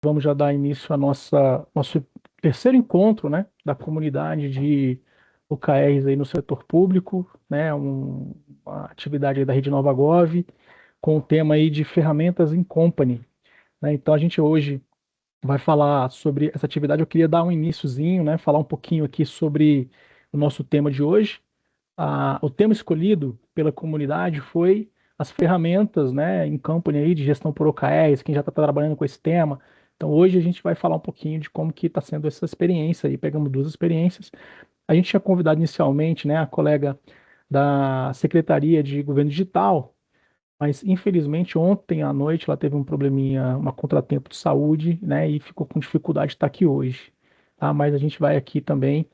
Vamos já dar início ao nosso terceiro encontro, né, da comunidade de OKRs aí no setor público, né, uma atividade aí da Rede Nova Gov, com o tema aí de ferramentas in company, né? Então a gente hoje vai falar sobre essa atividade. Eu queria dar um iniciozinho, né, falar um pouquinho aqui sobre o nosso tema de hoje. O tema escolhido pela comunidade foi as ferramentas, né, em company aí de gestão por OKRs, quem já está trabalhando com esse tema. Então, hoje a gente vai falar um pouquinho de como que está sendo essa experiência aí. Pegamos duas experiências. A gente tinha convidado inicialmente, né, a colega da Secretaria de Governo Digital, mas infelizmente ontem à noite ela teve um probleminha, um contratempo de saúde, né, e ficou com dificuldade de estar aqui hoje, tá? Mas a gente vai aqui também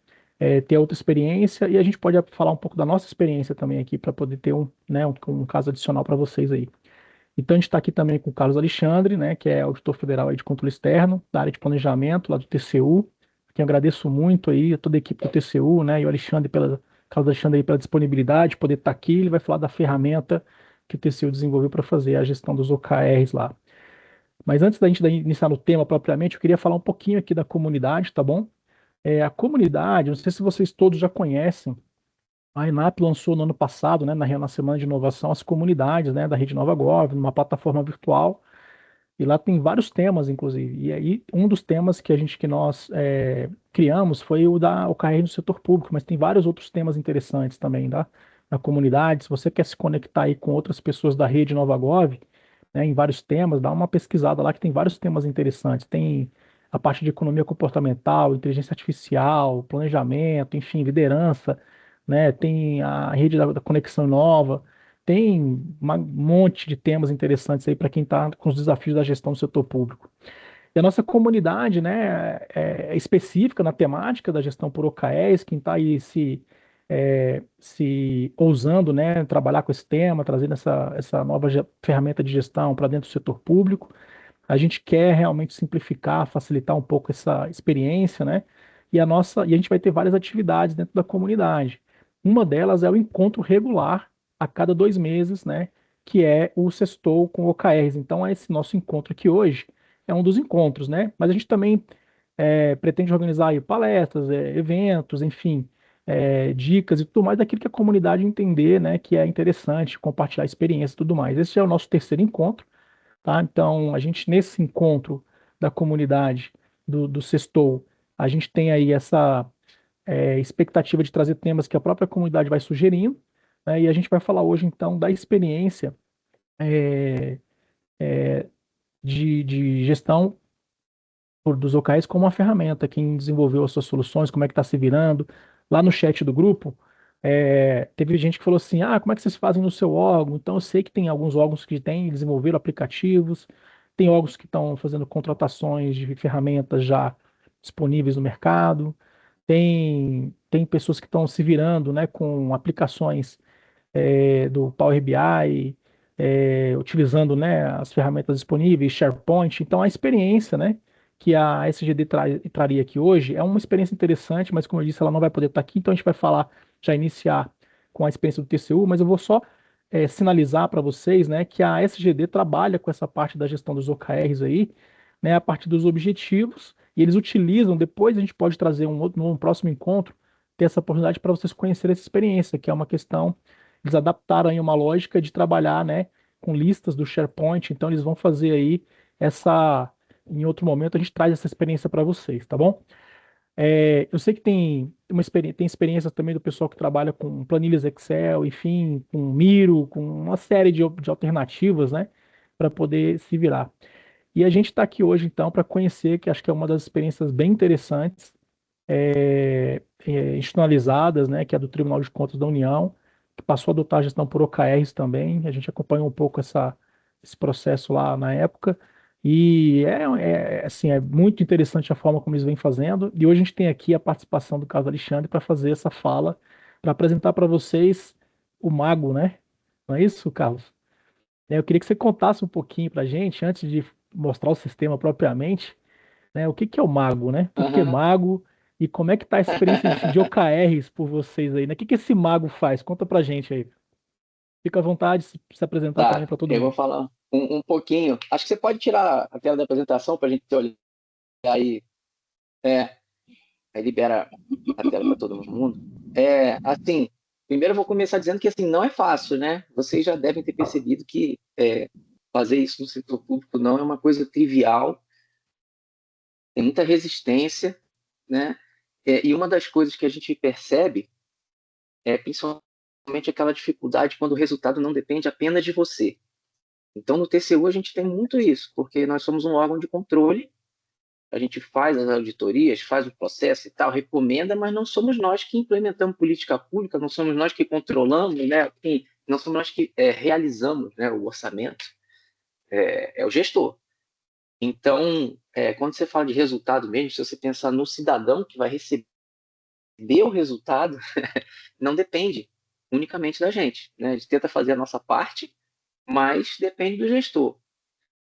ter outra experiência e a gente pode falar um pouco da nossa experiência também aqui para poder ter um caso adicional para vocês aí. Então a gente está aqui também com o Carlos Alexandre, né, que é auditor federal aí de controle externo, da área de planejamento lá do TCU, que eu agradeço muito aí a toda a equipe do TCU, né, e o Carlos Alexandre aí pela disponibilidade, de poder estar aqui. Ele vai falar da ferramenta que o TCU desenvolveu para fazer a gestão dos OKRs lá. Mas antes da gente iniciar no tema propriamente, eu queria falar um pouquinho aqui da comunidade, tá bom? A comunidade, não sei se vocês todos já conhecem, a ENAP lançou no ano passado, né, na Semana de Inovação, as comunidades, né, da Rede Nova Gov, numa plataforma virtual, e lá tem vários temas, inclusive. E aí, um dos temas que nós criamos foi o carreira no setor público, mas tem vários outros temas interessantes também, tá? Na comunidade. Se você quer se conectar aí com outras pessoas da Rede Nova Gov, né, em vários temas, dá uma pesquisada lá que tem vários temas interessantes. Tem a parte de economia comportamental, inteligência artificial, planejamento, enfim, liderança, né? Tem a rede da conexão nova. Tem um monte de temas interessantes aí para quem está com os desafios da gestão do setor público. E a nossa comunidade, né, é específica na temática da gestão por OKRs, quem está aí se ousando, né, trabalhar com esse tema, trazendo essa nova ferramenta de gestão para dentro do setor público. A gente quer realmente simplificar, facilitar um pouco essa experiência, né? E a gente vai ter várias atividades dentro da comunidade. Uma delas é o encontro regular a cada 2 meses, né? Que é o Sextou com OKRs. Então, esse nosso encontro aqui hoje é um dos encontros, né? Mas a gente também pretende organizar aí palestras, eventos, enfim, dicas e tudo mais daquilo que a comunidade entender, né? Que é interessante, compartilhar experiência e tudo mais. Esse é o nosso terceiro encontro, tá? Então, a gente, nesse encontro da comunidade do Sextou, a gente tem aí essa expectativa de trazer temas que a própria comunidade vai sugerindo, né? E a gente vai falar hoje, então, da experiência é, de gestão dos OKRs como uma ferramenta, quem desenvolveu as suas soluções, como é que está se virando. Lá no chat do grupo, teve gente que falou assim, como é que vocês fazem no seu órgão? Então, eu sei que tem alguns órgãos que têm desenvolveram aplicativos, tem órgãos que estão fazendo contratações de ferramentas já disponíveis no mercado, tem pessoas que estão se virando, né, com aplicações do Power BI, utilizando, né, as ferramentas disponíveis, SharePoint. Então, a experiência, né, que a SGD traria aqui hoje é uma experiência interessante, mas como eu disse, ela não vai poder estar aqui, então a gente vai falar, já iniciar com a experiência do TCU, mas eu vou só sinalizar para vocês, né, que a SGD trabalha com essa parte da gestão dos OKRs aí, né, a partir dos objetivos, e eles utilizam, depois a gente pode trazer num próximo encontro, ter essa oportunidade para vocês conhecerem essa experiência, que é uma questão. Eles adaptaram aí uma lógica de trabalhar, né, com listas do SharePoint, então eles vão fazer aí em outro momento a gente traz essa experiência para vocês, tá bom? Eu sei que tem experiência também do pessoal que trabalha com planilhas Excel, enfim, com Miro, com uma série de alternativas, né, para poder se virar. E a gente está aqui hoje, então, para conhecer, que acho que é uma das experiências bem interessantes, institucionalizadas, né, que é do Tribunal de Contas da União, que passou a adotar a gestão por OKRs também. A gente acompanhou um pouco esse processo lá na época. E assim, é muito interessante a forma como eles vêm fazendo. E hoje a gente tem aqui a participação do Carlos Alexandre para fazer essa fala, para apresentar para vocês o mago, né? Não é isso, Carlos? Eu queria que você contasse um pouquinho para a gente, antes de mostrar o sistema propriamente, né? O que que é o mago, né? Por que Aham. mago? E como é que tá a experiência de OKRs por vocês aí, né? O que que esse mago faz? Conta pra gente aí. Fica à vontade de se apresentar também Tá, para todo eu vou mundo. falar. um pouquinho. Acho que você pode tirar a tela da apresentação para a gente olhar aí. É, aí libera a tela para todo mundo. Assim, primeiro eu vou começar dizendo que assim, não é fácil, né? Vocês já devem ter percebido que fazer isso no setor público não é uma coisa trivial, tem muita resistência, né? E uma das coisas que a gente percebe é principalmente aquela dificuldade quando o resultado não depende apenas de você. Então, no TCU, a gente tem muito isso, porque nós somos um órgão de controle, a gente faz as auditorias, faz o processo e tal, recomenda, mas não somos nós que implementamos política pública, não somos nós que controlamos, né? Enfim, não somos nós que realizamos, né, o orçamento, é o gestor. Então, quando você fala de resultado mesmo, se você pensar no cidadão que vai receber o resultado, não depende unicamente da gente, né? A gente tenta fazer a nossa parte, mas depende do gestor.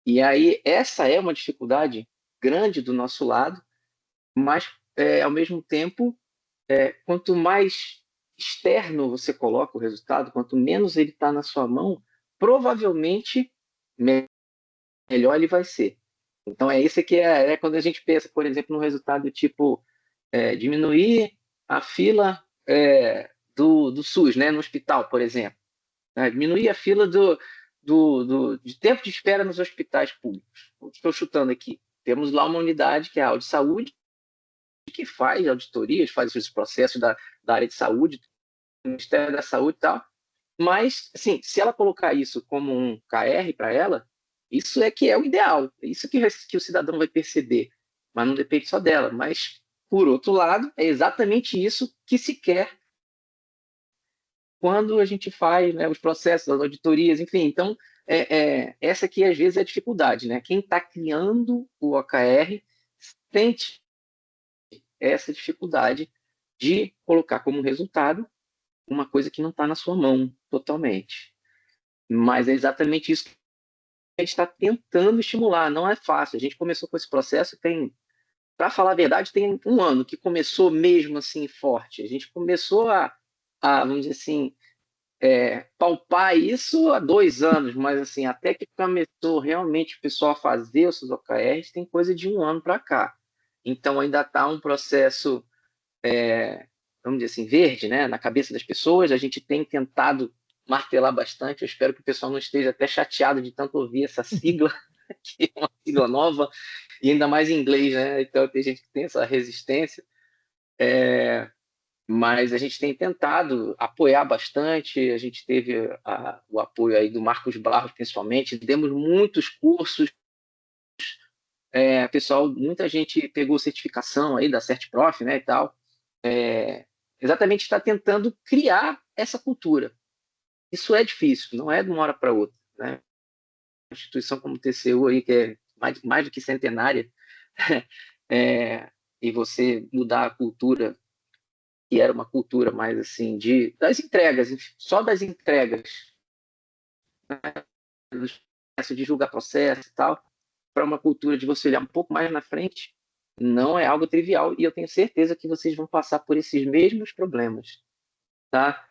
E aí, essa é uma dificuldade grande do nosso lado, mas, ao mesmo tempo, quanto mais externo você coloca o resultado, quanto menos ele está na sua mão, provavelmente melhor ele vai ser. Então, isso que quando a gente pensa, por exemplo, no resultado tipo diminuir a fila do SUS, né, no hospital, por exemplo. Né, diminuir a fila de tempo de espera nos hospitais públicos. Estou chutando aqui. Temos lá uma unidade que é a Audi Saúde, que faz auditorias, faz esses processos da área de saúde, do Ministério da Saúde e tal. Mas, assim, se ela colocar isso como um KR para ela, isso é que é o ideal. Isso que o cidadão vai perceber. Mas não depende só dela. Mas, por outro lado, é exatamente isso que se quer quando a gente faz, né, os processos, as auditorias, enfim. Então, essa aqui, às vezes, é a dificuldade. Né? Quem está criando o OKR sente essa dificuldade de colocar como resultado uma coisa que não está na sua mão totalmente. Mas é exatamente isso que a gente está tentando estimular. Não é fácil. A gente começou com esse processo para falar a verdade, tem um ano que começou mesmo assim forte. A gente começou vamos dizer assim, palpar isso há 2 anos, mas assim, até que começou realmente o pessoal a fazer os seus OKRs, tem coisa de um ano para cá. Então ainda está um processo, vamos dizer assim, verde, né, na cabeça das pessoas. A gente tem tentado martelar bastante. Eu espero que o pessoal não esteja até chateado de tanto ouvir essa sigla, que é uma sigla nova, e ainda mais em inglês, né? Então tem gente que tem essa resistência. Mas a gente tem tentado apoiar bastante. A gente teve o apoio aí do Marcos Barros, principalmente. Demos muitos cursos. Pessoal, muita gente pegou certificação aí da CertProf, né, e tal. Exatamente está tentando criar essa cultura. Isso é difícil, não é de uma hora para outra, né? Uma instituição como o TCU aí, que é mais do que centenária, e você mudar a cultura, que era uma cultura mais assim das entregas, só das entregas, de julgar processo e tal, para uma cultura de você olhar um pouco mais na frente, não é algo trivial, e eu tenho certeza que vocês vão passar por esses mesmos problemas, tá?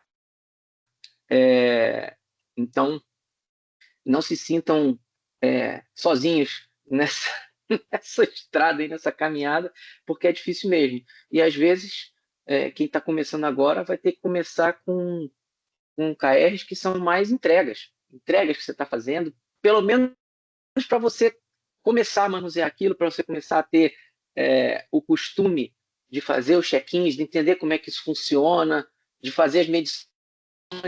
Então, não se sintam sozinhos nessa, nessa estrada e nessa caminhada, porque é difícil mesmo. E às vezes, quem está começando agora vai ter que começar com KRs que são mais entregas que você está fazendo, pelo menos para você começar a manusear aquilo, para você começar a ter o costume de fazer os check-ins, de entender como é que isso funciona, de fazer as medições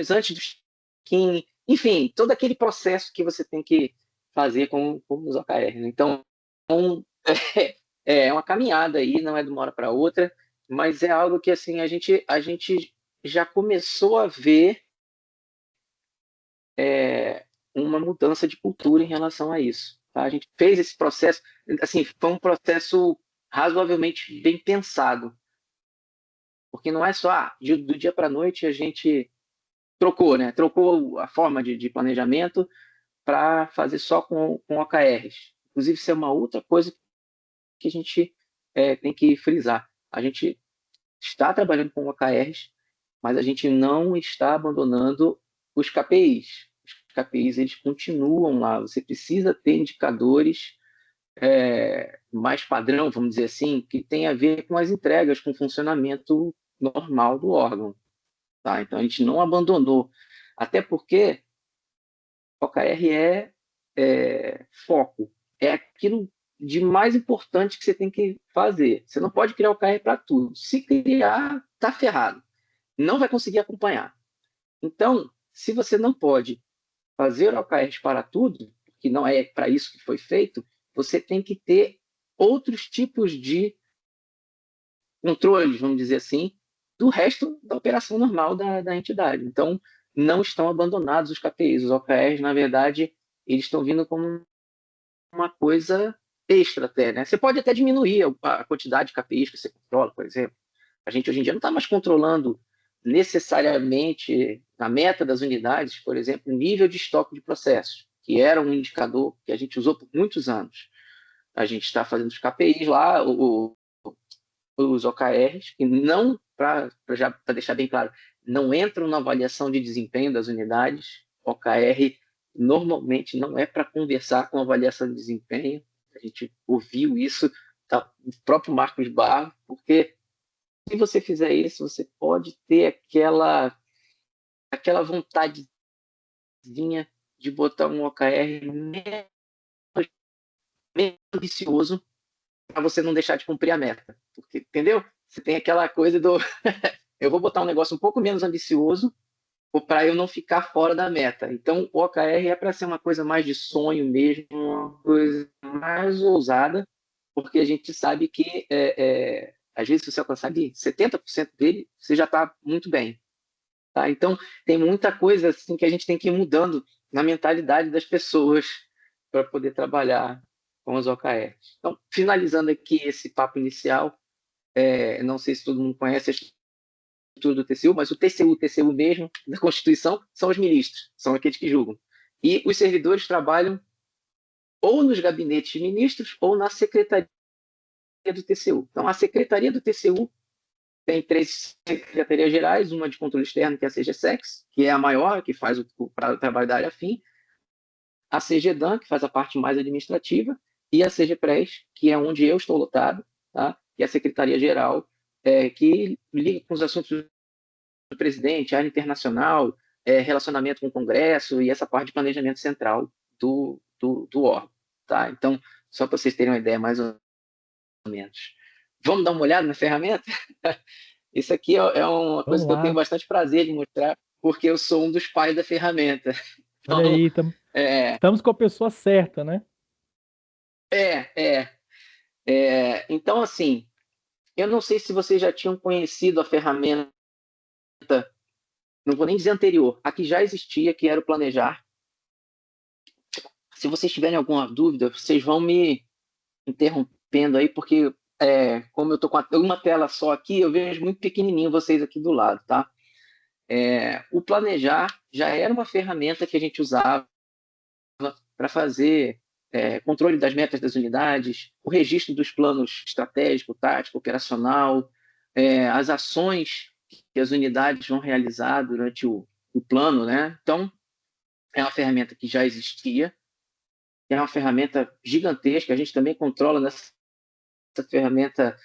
antes do check-in, enfim, todo aquele processo que você tem que fazer com os OKR. Né? Então, é uma caminhada aí, não é de uma hora para outra, mas é algo que assim a gente já começou a ver uma mudança de cultura em relação a isso. Tá? A gente fez esse processo, assim, foi um processo razoavelmente bem pensado, porque não é só do dia para a noite a gente trocou, né? Trocou a forma de planejamento para fazer só com OKRs. Inclusive, isso é uma outra coisa que a gente tem que frisar. A gente está trabalhando com OKRs, mas a gente não está abandonando os KPIs. KPIs eles continuam lá. Você precisa ter indicadores mais padrão, vamos dizer assim, que tem a ver com as entregas, com o funcionamento normal do órgão. Tá? Então, a gente não abandonou. Até porque OKR é foco. É aquilo de mais importante que você tem que fazer. Você não pode criar OKR para tudo. Se criar, tá ferrado. Não vai conseguir acompanhar. Então, se você não pode fazer OKRs para tudo, que não é para isso que foi feito, você tem que ter outros tipos de controles, vamos dizer assim, do resto da operação normal da entidade. Então, não estão abandonados os KPIs. Os OKRs, na verdade, eles estão vindo como uma coisa extra até, né? Você pode até diminuir a quantidade de KPIs que você controla, por exemplo. A gente hoje em dia não está mais controlando necessariamente na meta das unidades, por exemplo, o nível de estoque de processos, que era um indicador que a gente usou por muitos anos. A gente está fazendo os KPIs lá, os OKRs, que não, para deixar bem claro, não entram na avaliação de desempenho das unidades. OKR normalmente não é para conversar com a avaliação de desempenho. A gente ouviu isso, tá, o próprio Marcos Barro, porque se você fizer isso, você pode ter aquela vontadezinha de botar um OKR menos ambicioso para você não deixar de cumprir a meta. Porque, entendeu? Você tem aquela coisa do eu vou botar um negócio um pouco menos ambicioso para eu não ficar fora da meta. Então, o OKR é para ser uma coisa mais de sonho mesmo, uma coisa mais ousada, porque a gente sabe que, às vezes, se você alcançar de 70% dele, você já está muito bem. Tá? Então, tem muita coisa assim, que a gente tem que ir mudando na mentalidade das pessoas para poder trabalhar com os OKRs. Então, finalizando aqui esse papo inicial, não sei se todo mundo conhece a estrutura do TCU, mas o TCU mesmo, da Constituição, são os ministros, são aqueles que julgam. E os servidores trabalham ou nos gabinetes de ministros ou na secretaria do TCU. Então, a secretaria do TCU tem 3 secretarias gerais, uma de controle externo, que é a CGSEX, que é a maior, que faz o trabalho da área fim, a CGDAN, que faz a parte mais administrativa, e a CGPRES, que é onde eu estou lotado, tá? Que é a secretaria-geral, que liga com os assuntos do presidente, área internacional, relacionamento com o Congresso e essa parte de planejamento central do órgão. Tá? Então, só para vocês terem uma ideia mais ou menos. Vamos dar uma olhada na ferramenta? Isso aqui é uma coisa Vamos que eu tenho lá. bastante prazer de mostrar, porque eu sou um dos pais da ferramenta. Olha Então, aí, é, estamos com a pessoa certa, né? é, então, assim, eu não sei se vocês já tinham conhecido a ferramenta, não vou nem dizer anterior, a que já existia, que era o Planejar. Se vocês tiverem alguma dúvida, vocês vão me interrompendo aí, porque como eu estou com uma tela só aqui, eu vejo muito pequenininho vocês aqui do lado, tá? O Planejar já era uma ferramenta que a gente usava para fazer controle das metas das unidades, o registro dos planos estratégico, tático, operacional, as ações que as unidades vão realizar durante o plano, né? Então, é uma ferramenta que já existia, é uma ferramenta gigantesca, a gente também controla nessa ferramenta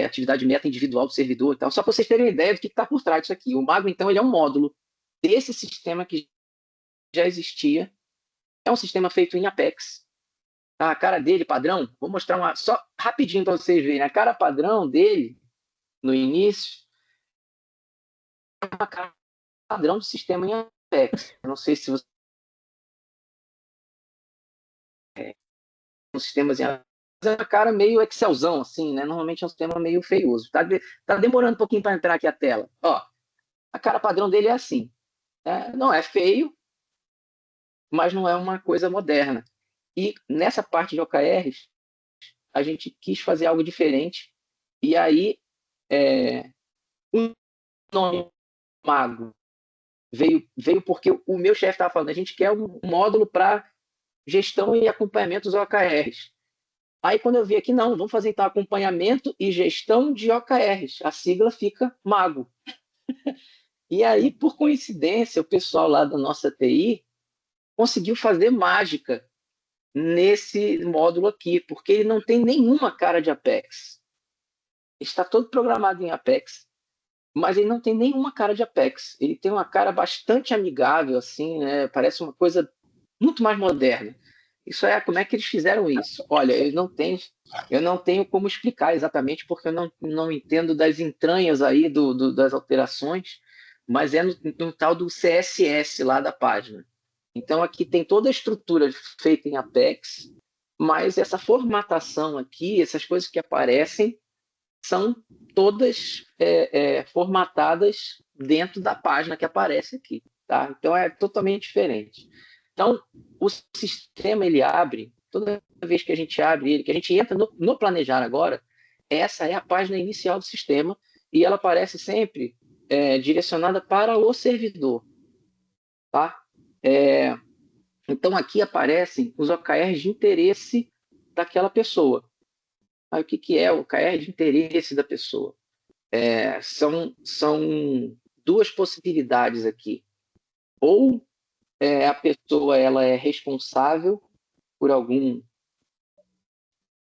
atividade meta individual do servidor e tal. Só para vocês terem uma ideia do que está por trás disso aqui. O Mago, então, ele é um módulo desse sistema que já existia. É um sistema feito em Apex. A cara dele, padrão, vou mostrar só rapidinho para vocês verem. A cara padrão dele, no início, é uma cara padrão do sistema em Apex. Eu não sei se você sistemas em Apex, é uma cara meio Excelzão, assim, né? Normalmente é um sistema meio feioso. Tá demorando um pouquinho para entrar aqui a tela. Ó, a cara padrão dele é assim. Não é feio, mas não é uma coisa moderna. E nessa parte de OKRs, a gente quis fazer algo diferente. E aí, o nome Mago veio porque o meu chefe estava falando, a gente quer um módulo para gestão e acompanhamento dos OKRs. Aí, quando eu vi aqui, não, vamos fazer então acompanhamento e gestão de OKRs. A sigla fica Mago. E aí, por coincidência, o pessoal lá da nossa TI conseguiu fazer mágica nesse módulo aqui, porque ele não tem nenhuma cara de Apex. Está todo programado em Apex, mas ele não tem nenhuma cara de Apex. Ele tem uma cara bastante amigável, assim, né? Parece uma coisa muito mais moderna. Isso é, como é que eles fizeram isso? Olha, eu não tenho como explicar exatamente, porque eu não entendo das entranhas aí das alterações, mas é no tal do CSS lá da página. Então aqui tem toda a estrutura feita em Apex, mas essa formatação aqui, essas coisas que aparecem, são todas formatadas dentro da página que aparece aqui, tá? Então é totalmente diferente. Então o sistema ele abre toda vez que a gente abre ele, que a gente entra no planejar agora, essa é a página inicial do sistema e ela aparece sempre direcionada para o servidor, tá? É, então aqui aparecem os OKRs de interesse daquela pessoa. Aí, o que, que é o OKR de interesse da pessoa? São duas possibilidades aqui. Ou a pessoa ela é responsável por algum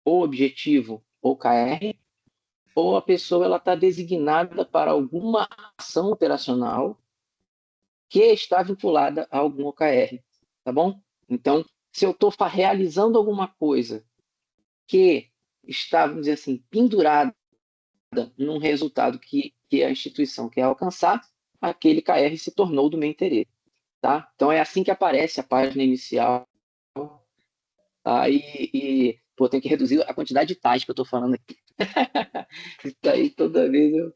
ou objetivo ou KR, ou a pessoa ela está designada para alguma ação operacional que está vinculada a algum OKR, tá bom? Então, se eu estou realizando alguma coisa que está, vamos dizer assim, pendurada num resultado que a instituição quer alcançar, aquele KR se tornou do meu interesse. Tá? Então é assim que aparece a página inicial. Tá? Pô, tem que reduzir a quantidade de tais que eu estou falando aqui. Isso aí toda vez eu.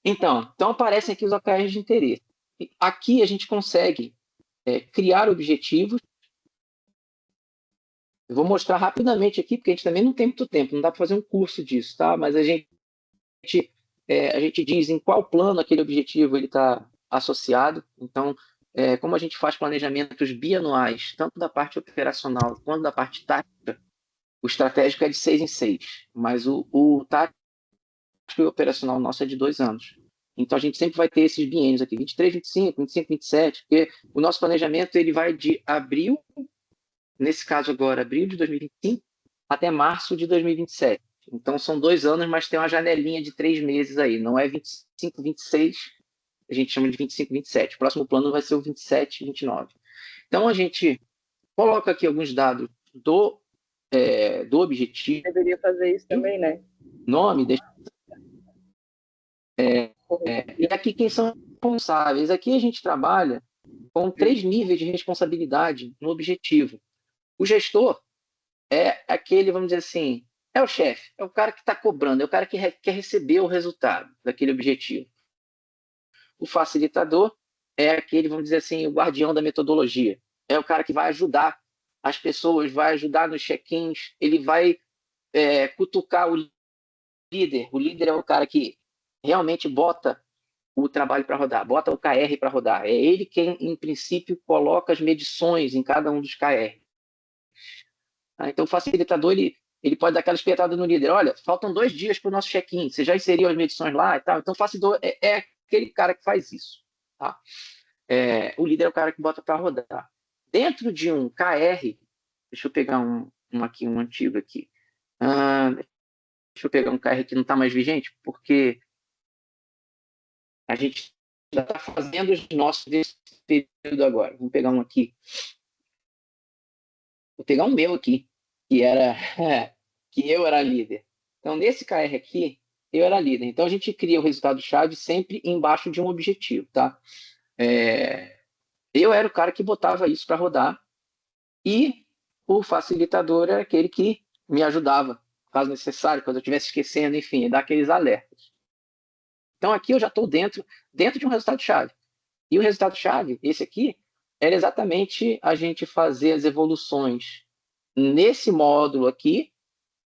Então aparecem aqui os OKRs de interesse. Aqui a gente consegue criar objetivos. Eu vou mostrar rapidamente aqui, porque a gente também não tem muito tempo, não dá para fazer um curso disso, tá? Mas a gente diz em qual plano aquele objetivo ele está associado. Então, como a gente faz planejamentos bianuais, tanto da parte operacional quanto da parte tática, o estratégico é de 6 em 6, mas o tático e o operacional nosso é de 2 anos. Então, a gente sempre vai ter esses biênios aqui, 23, 25, 25, 27, porque o nosso planejamento ele vai de abril, nesse caso agora, abril de 2025, até março de 2027. Então, são 2 anos, mas tem uma janelinha de 3 meses aí. Não é 25, 26, a gente chama de 25, 27. O próximo plano vai ser o 27, 29. Então, a gente coloca aqui alguns dados do objetivo, Deveria fazer isso também, né? nome, e aqui quem são responsáveis. Aqui a gente trabalha com 3 níveis de responsabilidade no objetivo. O gestor é aquele, vamos dizer assim, é o chefe, é o cara que está cobrando, é o cara que quer receber o resultado daquele objetivo. O facilitador é aquele, vamos dizer assim, o guardião da metodologia. É o cara que vai ajudar as pessoas, vai ajudar nos check-ins, ele vai cutucar o líder. O líder é o cara que realmente bota o trabalho para rodar, bota o KR para rodar. É ele quem, em princípio, coloca as medições em cada um dos KR. Então, o facilitador ele pode dar aquela espetada no líder. Olha, faltam 2 dias para o nosso check-in. Você já inseriu as medições lá e tal. Então, o facilitador é aquele cara que faz isso. Tá? O líder é o cara que bota para rodar. Dentro de um KR, deixa eu pegar um antigo aqui. Deixa eu pegar um KR que não está mais vigente, porque a gente já está fazendo os nossos desse período agora. Vamos pegar um aqui. Vou pegar um meu aqui, que era que eu era líder. Então, nesse KR aqui, eu era líder. Então, a gente cria o resultado-chave sempre embaixo de um objetivo, tá? Eu era o cara que botava isso para rodar e o facilitador era aquele que me ajudava, caso necessário, quando eu estivesse esquecendo, enfim, dar aqueles alertas. Então, aqui eu já estou dentro de um resultado-chave. E o resultado-chave, esse aqui, era exatamente a gente fazer as evoluções nesse módulo aqui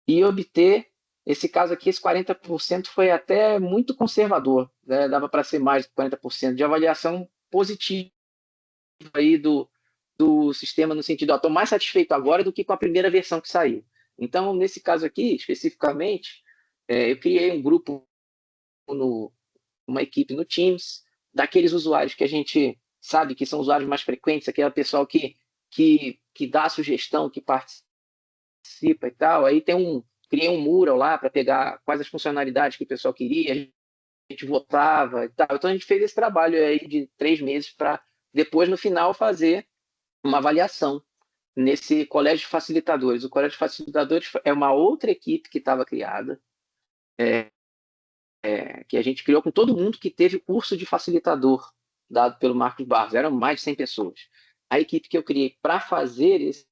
e obter, esse caso aqui, esse 40% foi até muito conservador, né? Dava para ser mais de 40% de avaliação positiva aí do sistema, no sentido, estou mais satisfeito agora do que com a primeira versão que saiu. Então, nesse caso aqui, especificamente, eu criei um grupo, uma equipe no Teams, daqueles usuários que a gente sabe que são usuários mais frequentes, aquele pessoal que que dá sugestão, que participa e tal. Aí criei um mural lá para pegar quais as funcionalidades que o pessoal queria, a gente votava e tal. Então a gente fez esse trabalho aí de 3 meses para depois, no final, fazer uma avaliação nesse colégio de facilitadores. O colégio de facilitadores é uma outra equipe que estava criada, que a gente criou com todo mundo que teve curso de facilitador dado pelo Marcos Barros. Eram mais de 100 pessoas. A equipe que eu criei para fazer esse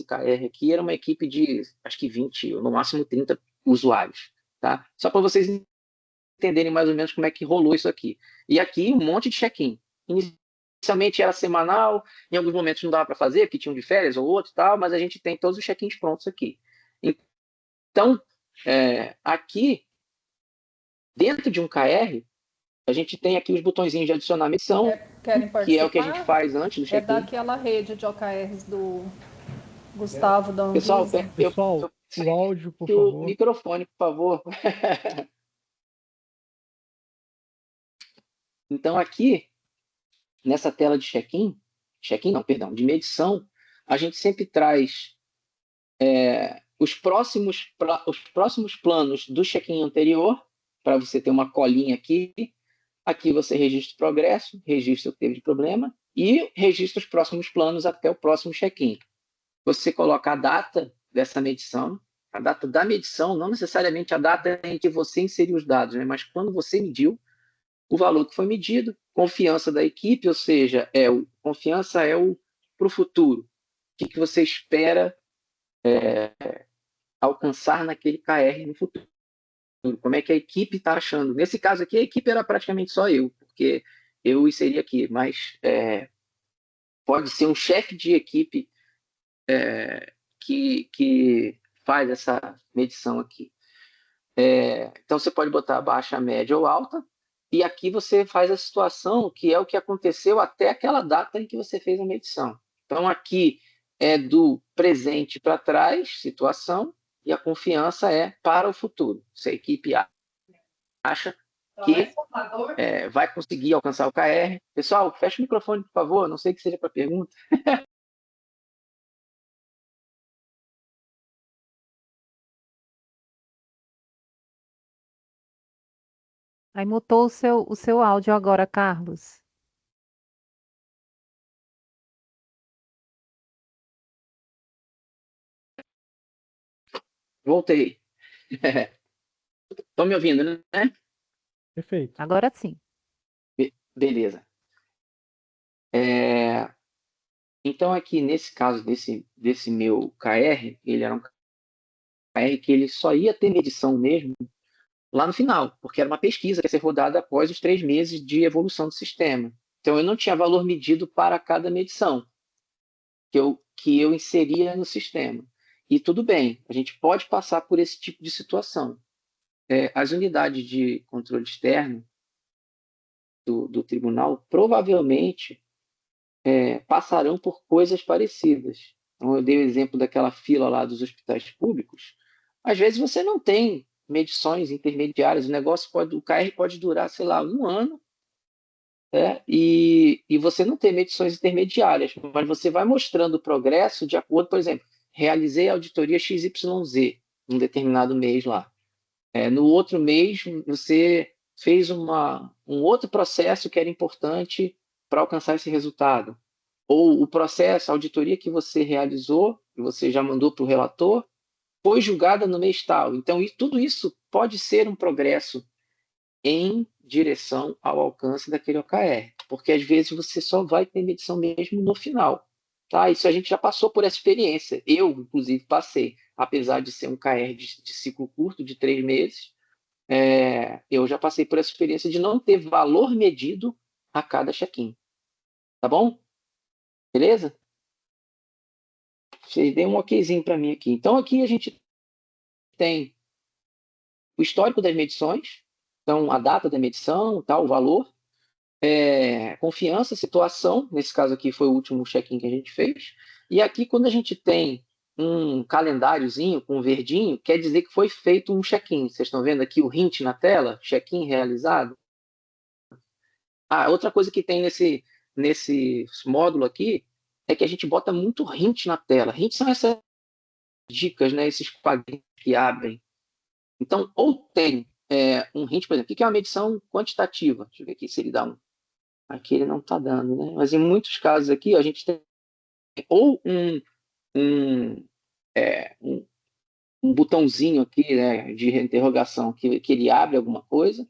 KR aqui era uma equipe de, acho que 20, ou no máximo 30 usuários. Tá? Só para vocês entenderem mais ou menos como é que rolou isso aqui. E aqui um monte de check-in. Inicialmente era semanal, em alguns momentos não dava para fazer, porque tinham de férias ou outro e tal, mas a gente tem todos os check-ins prontos aqui. Então, aqui, dentro de um KR, a gente tem aqui os botõezinhos de adicionar medição, Querem que é o que a gente participar? faz antes do É check-in. daquela rede de OKRs do Gustavo da Pessoal, Anvisa. Pessoal, o áudio, por o favor. microfone, por favor. Então, aqui, nessa tela de check-in não, perdão, de medição, a gente sempre traz os próximos planos do check-in anterior, para você ter uma colinha aqui. Aqui você registra o progresso, registra o que teve de problema e registra os próximos planos até o próximo check-in. Você coloca a data dessa medição, a data da medição, não necessariamente a data em que você inseriu os dados, né, mas quando você mediu, o valor que foi medido, confiança da equipe, ou seja, confiança para o futuro. O que você espera alcançar naquele KR no futuro? Como é que a equipe está achando? Nesse caso aqui, a equipe era praticamente só eu, porque eu inseri aqui, mas pode ser um chefe de equipe que faz essa medição aqui. Então, você pode botar baixa, média ou alta, e aqui você faz a situação, que é o que aconteceu até aquela data em que você fez a medição. Então, aqui é do presente para trás, situação, e a confiança é para o futuro. Se a equipe acha que vai conseguir alcançar o KR. Pessoal, fecha o microfone, por favor, não sei que seja para pergunta. Aí mutou o seu áudio agora, Carlos. Voltei. Estão me ouvindo, né? Perfeito. Agora sim. Beleza. Então, aqui nesse caso desse meu KR, ele era um KR que ele só ia ter medição mesmo lá no final, porque era uma pesquisa que ia ser rodada após os 3 meses de evolução do sistema. Então, eu não tinha valor medido para cada medição que eu inseria no sistema. E tudo bem, a gente pode passar por esse tipo de situação. As unidades de controle externo do tribunal provavelmente passarão por coisas parecidas. Então, eu dei o exemplo daquela fila lá dos hospitais públicos. Às vezes você não tem medições intermediárias, o KR pode durar, sei lá, um ano, e você não tem medições intermediárias, mas você vai mostrando o progresso de acordo, por exemplo, realizei a auditoria XYZ num determinado mês lá. No outro mês, você fez um outro processo que era importante para alcançar esse resultado. Ou o processo, a auditoria que você realizou, que você já mandou para o relator, foi julgada no mês tal. Então, tudo isso pode ser um progresso em direção ao alcance daquele OKR, porque às vezes você só vai ter medição mesmo no final. Tá? Isso a gente já passou por essa experiência. Eu, inclusive, passei. Apesar de ser um KR de ciclo curto, de 3 meses, eu já passei por essa experiência de não ter valor medido a cada check-in. Tá bom? Beleza? Vocês deem um okzinho para mim aqui. Então, aqui a gente tem o histórico das medições, então a data da medição, tá, o valor, confiança, situação, nesse caso aqui foi o último check-in que a gente fez, e aqui quando a gente tem um calendáriozinho com um verdinho, quer dizer que foi feito um check-in. Vocês estão vendo aqui o hint na tela? Check-in realizado. Outra coisa que tem nesse módulo aqui é que a gente bota muito hint na tela. Hint são essas dicas, né? Esses quadrinhos que abrem. Então, ou tem um hint, por exemplo, o que é uma medição quantitativa? Deixa eu ver aqui se ele dá um. Aqui ele não está dando, né? Mas em muitos casos aqui, a gente tem ou um, um botãozinho aqui, né, de interrogação que ele abre alguma coisa,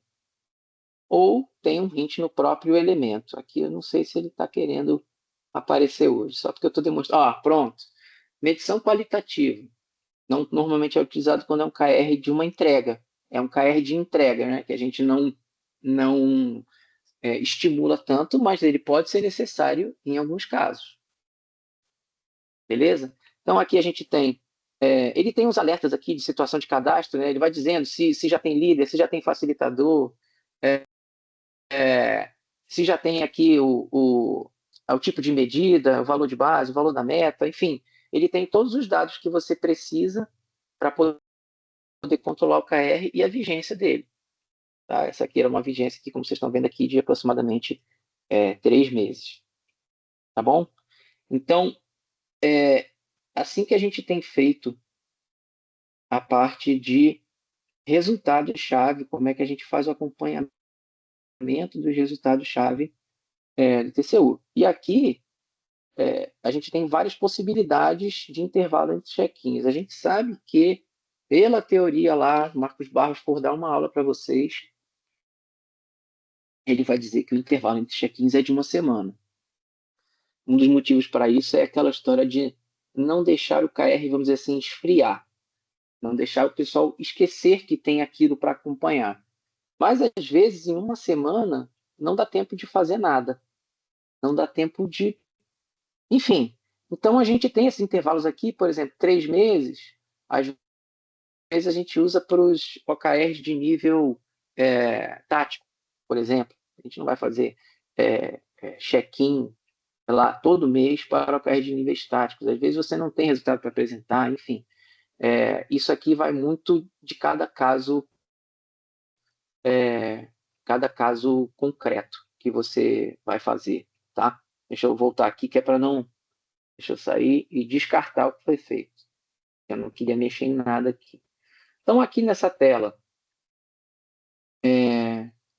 ou tem um hint no próprio elemento. Aqui eu não sei se ele está querendo aparecer hoje, só porque eu estou demonstrando. Pronto. Medição qualitativa. Não, normalmente é utilizado quando é um KR de uma entrega. É um KR de entrega, né, que a gente não estimula tanto, mas ele pode ser necessário em alguns casos. Beleza? Então aqui a gente tem. Ele tem uns alertas aqui de situação de cadastro, né? Ele vai dizendo se já tem líder, se já tem facilitador, se já tem aqui o tipo de medida, o valor de base, o valor da meta, enfim. Ele tem todos os dados que você precisa para poder controlar o KR e a vigência dele. Tá? Essa aqui era uma vigência que, como vocês estão vendo aqui, de aproximadamente 3 meses. Tá bom? Então, assim que a gente tem feito a parte de resultado-chave, como é que a gente faz o acompanhamento dos resultados-chave do TCU. E aqui a gente tem várias possibilidades de intervalo entre check-ins. A gente sabe que, pela teoria lá, Marcos Barros, por dar uma aula para vocês, ele vai dizer que o intervalo entre check-ins é de uma semana. Um dos motivos para isso é aquela história de não deixar o KR, vamos dizer assim, esfriar. Não deixar o pessoal esquecer que tem aquilo para acompanhar. Mas, às vezes, em uma semana, não dá tempo de fazer nada. Não dá tempo de... Enfim, então a gente tem esses intervalos aqui, por exemplo, 3 meses. Às vezes a gente usa para os OKRs de nível tático, por exemplo. A gente não vai fazer check-in lá todo mês para OKR de níveis táticos. Às vezes você não tem resultado para apresentar, enfim. Isso aqui vai muito de cada caso concreto que você vai fazer, tá? Deixa eu voltar aqui, que é para não... Deixa eu sair e descartar o que foi feito. Eu não queria mexer em nada aqui. Então, aqui nessa tela,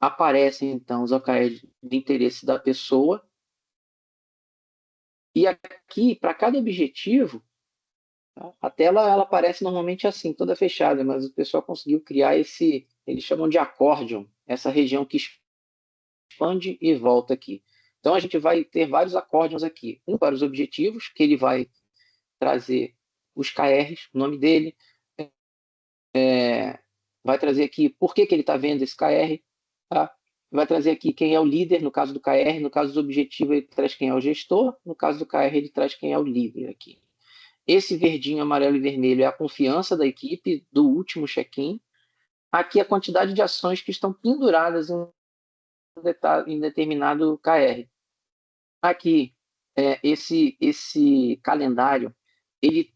aparecem, então, os OKRs de interesse da pessoa. E aqui, para cada objetivo, tá? A tela ela aparece normalmente assim, toda fechada, mas o pessoal conseguiu criar esse, eles chamam de acórdion, essa região que expande e volta aqui. Então, a gente vai ter vários acórdions aqui. Um para os objetivos, que ele vai trazer os KRs, o nome dele, vai trazer aqui por que ele está vendo esse KR, tá? Vai trazer aqui quem é o líder, no caso do KR, no caso do objetivo ele traz quem é o gestor, no caso do KR ele traz quem é o líder aqui. Esse verdinho, amarelo e vermelho é a confiança da equipe do último check-in. Aqui a quantidade de ações que estão penduradas em determinado KR. Aqui, esse calendário, ele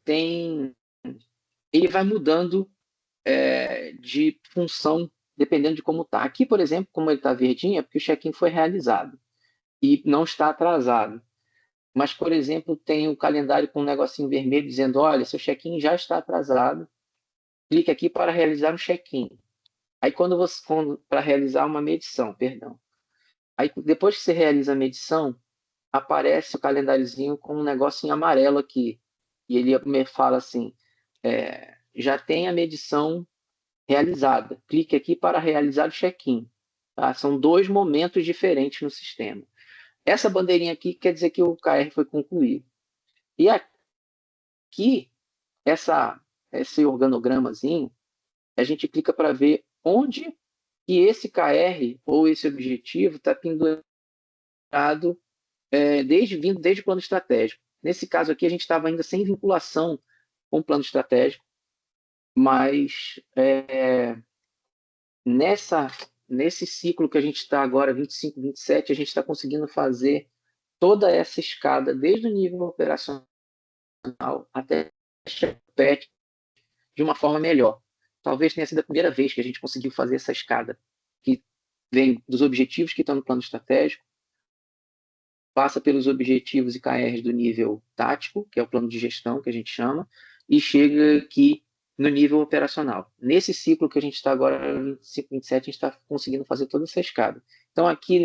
vai mudando de função dependendo de como está. Aqui, por exemplo, como ele está verdinho, é porque o check-in foi realizado e não está atrasado. Mas, por exemplo, tem o calendário com um negocinho vermelho dizendo, olha, seu check-in já está atrasado, clique aqui para realizar um check-in. Aí, para realizar uma medição, perdão. Aí, depois que você realiza a medição, aparece o calendáriozinho com um negocinho amarelo aqui. E ele me fala assim, já tem a medição realizada. Clique aqui para realizar o check-in. Tá? São 2 momentos diferentes no sistema. Essa bandeirinha aqui quer dizer que o KR foi concluído. E aqui, esse organogramazinho, a gente clica para ver onde que esse KR ou esse objetivo está pendurado desde o plano estratégico. Nesse caso aqui, a gente estava ainda sem vinculação com o plano estratégico, mas nesse ciclo que a gente está agora, 25, 27, a gente está conseguindo fazer toda essa escada, desde o nível operacional até o PET, de uma forma melhor. Talvez tenha sido a primeira vez que a gente conseguiu fazer essa escada, que vem dos objetivos que estão no plano estratégico, passa pelos objetivos e KRs do nível tático, que é o plano de gestão que a gente chama, e chega aqui no nível operacional. Nesse ciclo que a gente está agora, 25, 27, a gente está conseguindo fazer toda essa escada. Então, aqui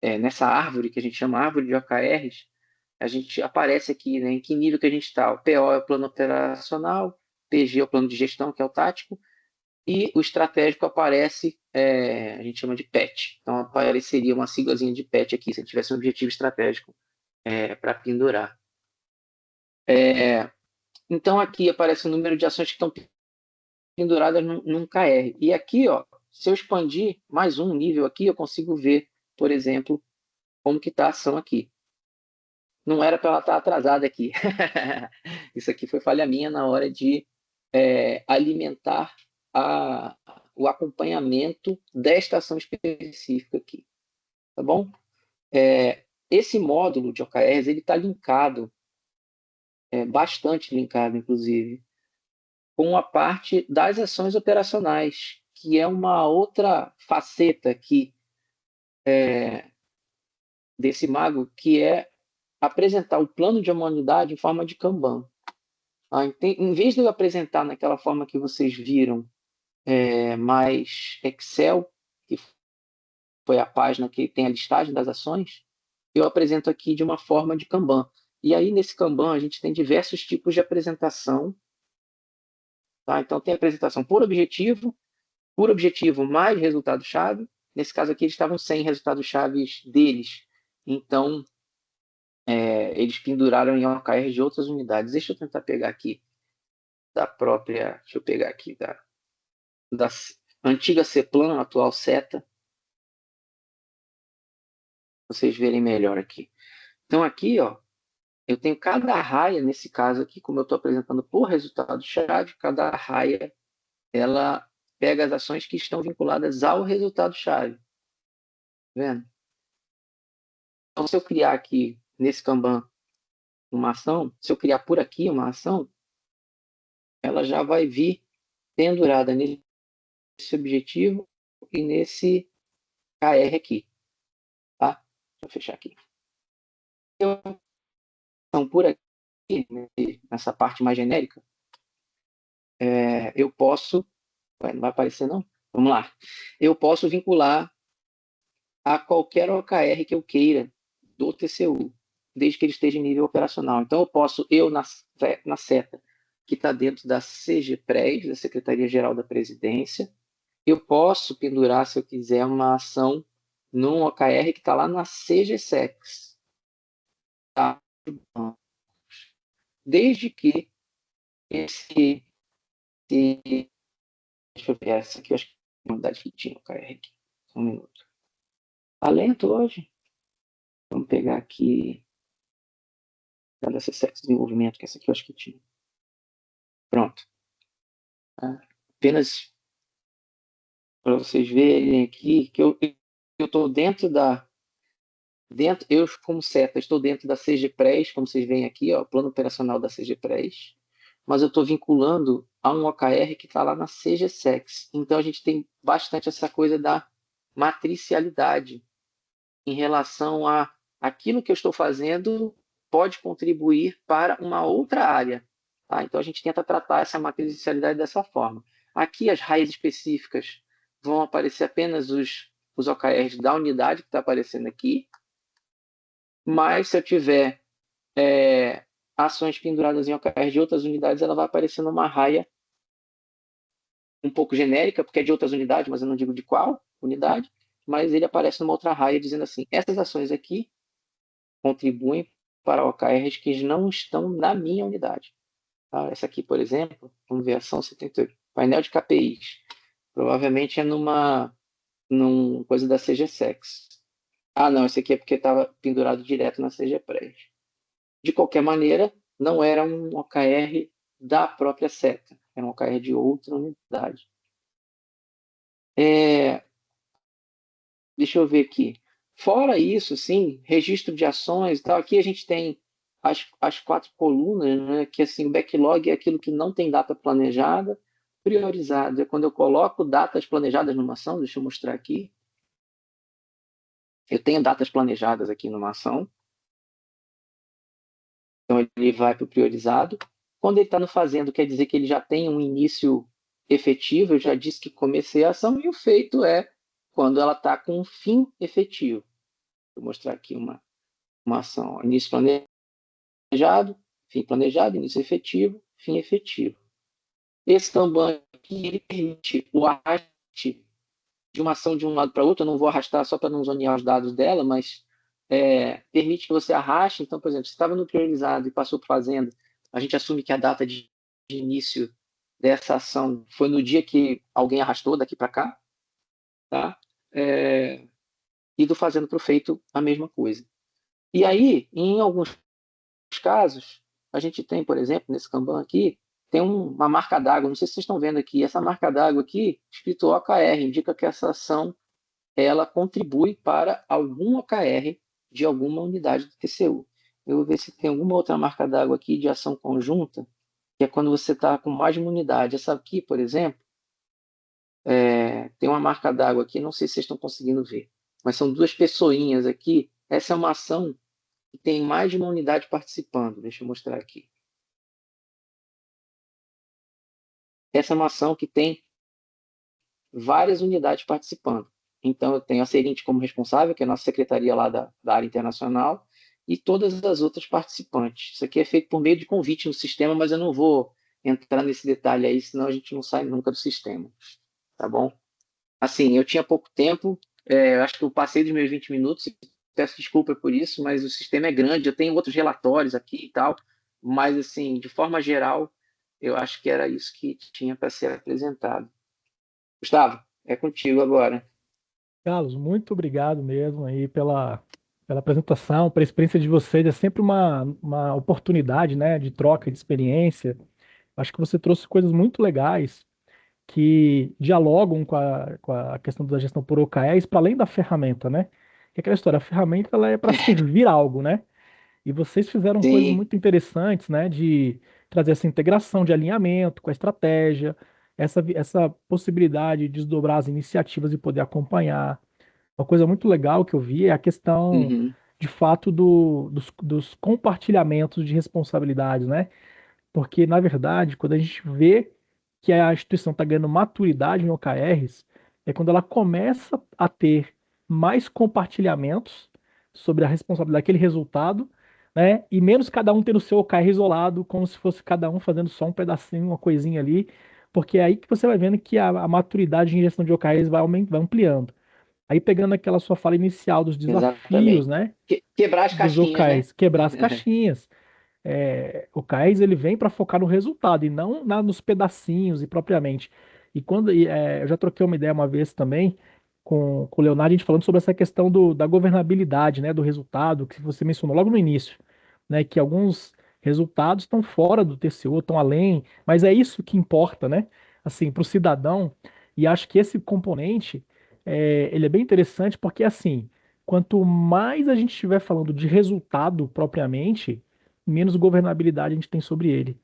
nessa árvore, que a gente chama árvore de OKRs, a gente aparece aqui, né, em que nível que a gente está. O PO é o plano operacional, PG é o plano de gestão, que é o tático, e o estratégico aparece, a gente chama de PET. Então, apareceria uma siglazinha de PET aqui, se tivesse um objetivo estratégico para pendurar. Então, aqui aparece o número de ações que estão penduradas num KR. E aqui, ó, se eu expandir mais um nível aqui, eu consigo ver, por exemplo, como que está a ação aqui. Não era para ela estar atrasada aqui. Isso aqui foi falha minha na hora de alimentar o acompanhamento desta ação específica aqui. Tá bom? Esse módulo de OKRs ele está linkado, bastante linkado, inclusive, com a parte das ações operacionais, que é uma outra faceta aqui desse mago, que é apresentar o plano de uma unidade em forma de Kanban. Em vez de eu apresentar naquela forma que vocês viram, mais Excel, que foi a página que tem a listagem das ações, eu apresento aqui de uma forma de Kanban. E aí, nesse Kanban, a gente tem diversos tipos de apresentação. Tá? Então, tem apresentação por objetivo mais resultado-chave. Nesse caso aqui, eles estavam sem resultados-chaves deles. Então, eles penduraram em OKR de outras unidades. Deixa eu tentar pegar aqui da própria... Deixa eu pegar aqui da antiga CEPLAN, atual SETA. Vocês verem melhor aqui. Então, aqui, ó, eu tenho cada raia, nesse caso aqui, como eu estou apresentando por resultado-chave, cada raia, ela pega as ações que estão vinculadas ao resultado-chave. Tá vendo? Então, se eu criar aqui, nesse Kanban, uma ação, se eu criar por aqui uma ação, ela já vai vir pendurada nesse objetivo e nesse KR aqui. Tá? Deixa eu fechar aqui. Então, por aqui, nessa parte mais genérica, eu posso... Não vai aparecer, não? Vamos lá. Eu posso vincular a qualquer OKR que eu queira do TCU, desde que ele esteja em nível operacional. Então, eu posso, na seta, que está dentro da CGPRES, da Secretaria-Geral da Presidência, eu posso pendurar, se eu quiser, uma ação num OKR que está lá na CGSEX. Tá? Desde que deixa eu ver essa aqui, eu acho que é a unidade que tinha o OKR aqui. Um minuto. Tá lento hoje? Vamos pegar aqui da CSEX Desenvolvimento, que essa aqui eu acho que tinha. Pronto. Apenas para vocês verem aqui que eu estou eu como seta, estou dentro da CGPRES, como vocês veem aqui, ó, plano operacional da CGPRES, mas eu estou vinculando a um OKR que está lá na CGSEX. Então a gente tem bastante essa coisa da matricialidade em relação a aquilo que eu estou fazendo pode contribuir para uma outra área. Tá? Então a gente tenta tratar essa matricialidade dessa forma. Aqui as raízes específicas vão aparecer apenas os OKRs da unidade que está aparecendo aqui, mas se eu tiver ações penduradas em OKRs de outras unidades, ela vai aparecer numa raia um pouco genérica, porque é de outras unidades, mas eu não digo de qual unidade, mas ele aparece numa outra raia dizendo assim, essas ações aqui contribuem para OKRs que não estão na minha unidade. Tá? Essa aqui, por exemplo, vamos ver, ação 78, painel de KPIs. Provavelmente é numa coisa da CGSEX. Ah, não, esse aqui é porque estava pendurado direto na CGPRES. De qualquer maneira, não era um OKR da própria seta, era um OKR de outra unidade. Deixa eu ver aqui. Fora isso, sim, registro de ações e tal, aqui a gente tem as 4 colunas, né, que assim, o backlog é aquilo que não tem data planejada, priorizado é quando eu coloco datas planejadas numa ação, deixa eu mostrar aqui. eu tenho datas planejadas aqui numa ação, então ele vai para o priorizado. Quando ele está no fazendo, quer dizer que ele já tem um início efetivo, eu já disse que comecei a ação, e o feito é quando ela está com um fim efetivo. Vou mostrar aqui uma ação. Início planejado, fim planejado, início efetivo, fim efetivo. Esse Kanban aqui, ele permite o arraste de uma ação de um lado para outro. Eu não vou arrastar só para não zonear os dados dela, mas permite que você arraste. Então, por exemplo, se estava no priorizado e passou para fazenda, a gente assume que a data de início dessa ação foi no dia que alguém arrastou daqui para cá, tá? E do fazendo para o feito, a mesma coisa. E aí, em alguns casos, a gente tem, por exemplo, nesse Kanban aqui, tem uma marca d'água, não sei se vocês estão vendo aqui, essa marca d'água aqui, escrito OKR, indica que essa ação ela contribui para algum OKR de alguma unidade do TCU. Eu vou ver se tem alguma outra marca d'água aqui de ação conjunta, que é quando você está com mais de uma unidade. Essa aqui, por exemplo, tem uma marca d'água aqui, não sei se vocês estão conseguindo ver, mas são duas pessoinhas aqui. Essa é uma ação que tem mais de uma unidade participando. Deixa eu mostrar aqui. Essa é uma ação que tem várias unidades participando. Então, eu tenho a Serinte como responsável, que é a nossa secretaria lá da área internacional, e todas as outras participantes. Isso aqui é feito por meio de convite no sistema, mas eu não vou entrar nesse detalhe aí, senão a gente não sai nunca do sistema. Tá bom? Assim, eu tinha pouco tempo, eu acho que eu passei dos meus 20 minutos, peço desculpa por isso, mas o sistema é grande, eu tenho outros relatórios aqui e tal, mas, assim, de forma geral, eu acho que era isso que tinha para ser apresentado. Gustavo, é contigo agora. Carlos, muito obrigado mesmo aí pela apresentação, pela experiência de vocês. É sempre uma oportunidade, né, de troca de experiência. Acho que você trouxe coisas muito legais que dialogam com a questão da gestão por OKRs para além da ferramenta, né? Que é aquela história, a ferramenta ela é para servir algo, né? E vocês fizeram coisas Sim, muito interessantes, né? De trazer essa integração de alinhamento com a estratégia, essa possibilidade de desdobrar as iniciativas e poder acompanhar. Uma coisa muito legal que eu vi é a questão, uhum, de fato, dos compartilhamentos de responsabilidades, né? Porque, na verdade, quando a gente vê que a instituição está ganhando maturidade em OKRs, é quando ela começa a ter mais compartilhamentos sobre a responsabilidade daquele resultado, né? E menos cada um tendo o seu OKR isolado, como se fosse cada um fazendo só um pedacinho, uma coisinha ali, porque é aí que você vai vendo que a maturidade em gestão de OKRs vai ampliando. Aí pegando aquela sua fala inicial dos desafios, exatamente. né? Quebrar as Dos caixinhas, né? OKRs, quebrar as caixinhas. O CAES ele vem para focar no resultado e não nos pedacinhos e propriamente. Eu já troquei uma ideia uma vez também com o Leonardo, a gente falando sobre essa questão da governabilidade, né, do resultado, que você mencionou logo no início, né, que alguns resultados estão fora do TCU, estão além, mas é isso que importa, né, assim, para o cidadão. E acho que esse componente, ele é bem interessante porque, assim, quanto mais a gente estiver falando de resultado propriamente, menos governabilidade a gente tem sobre ele.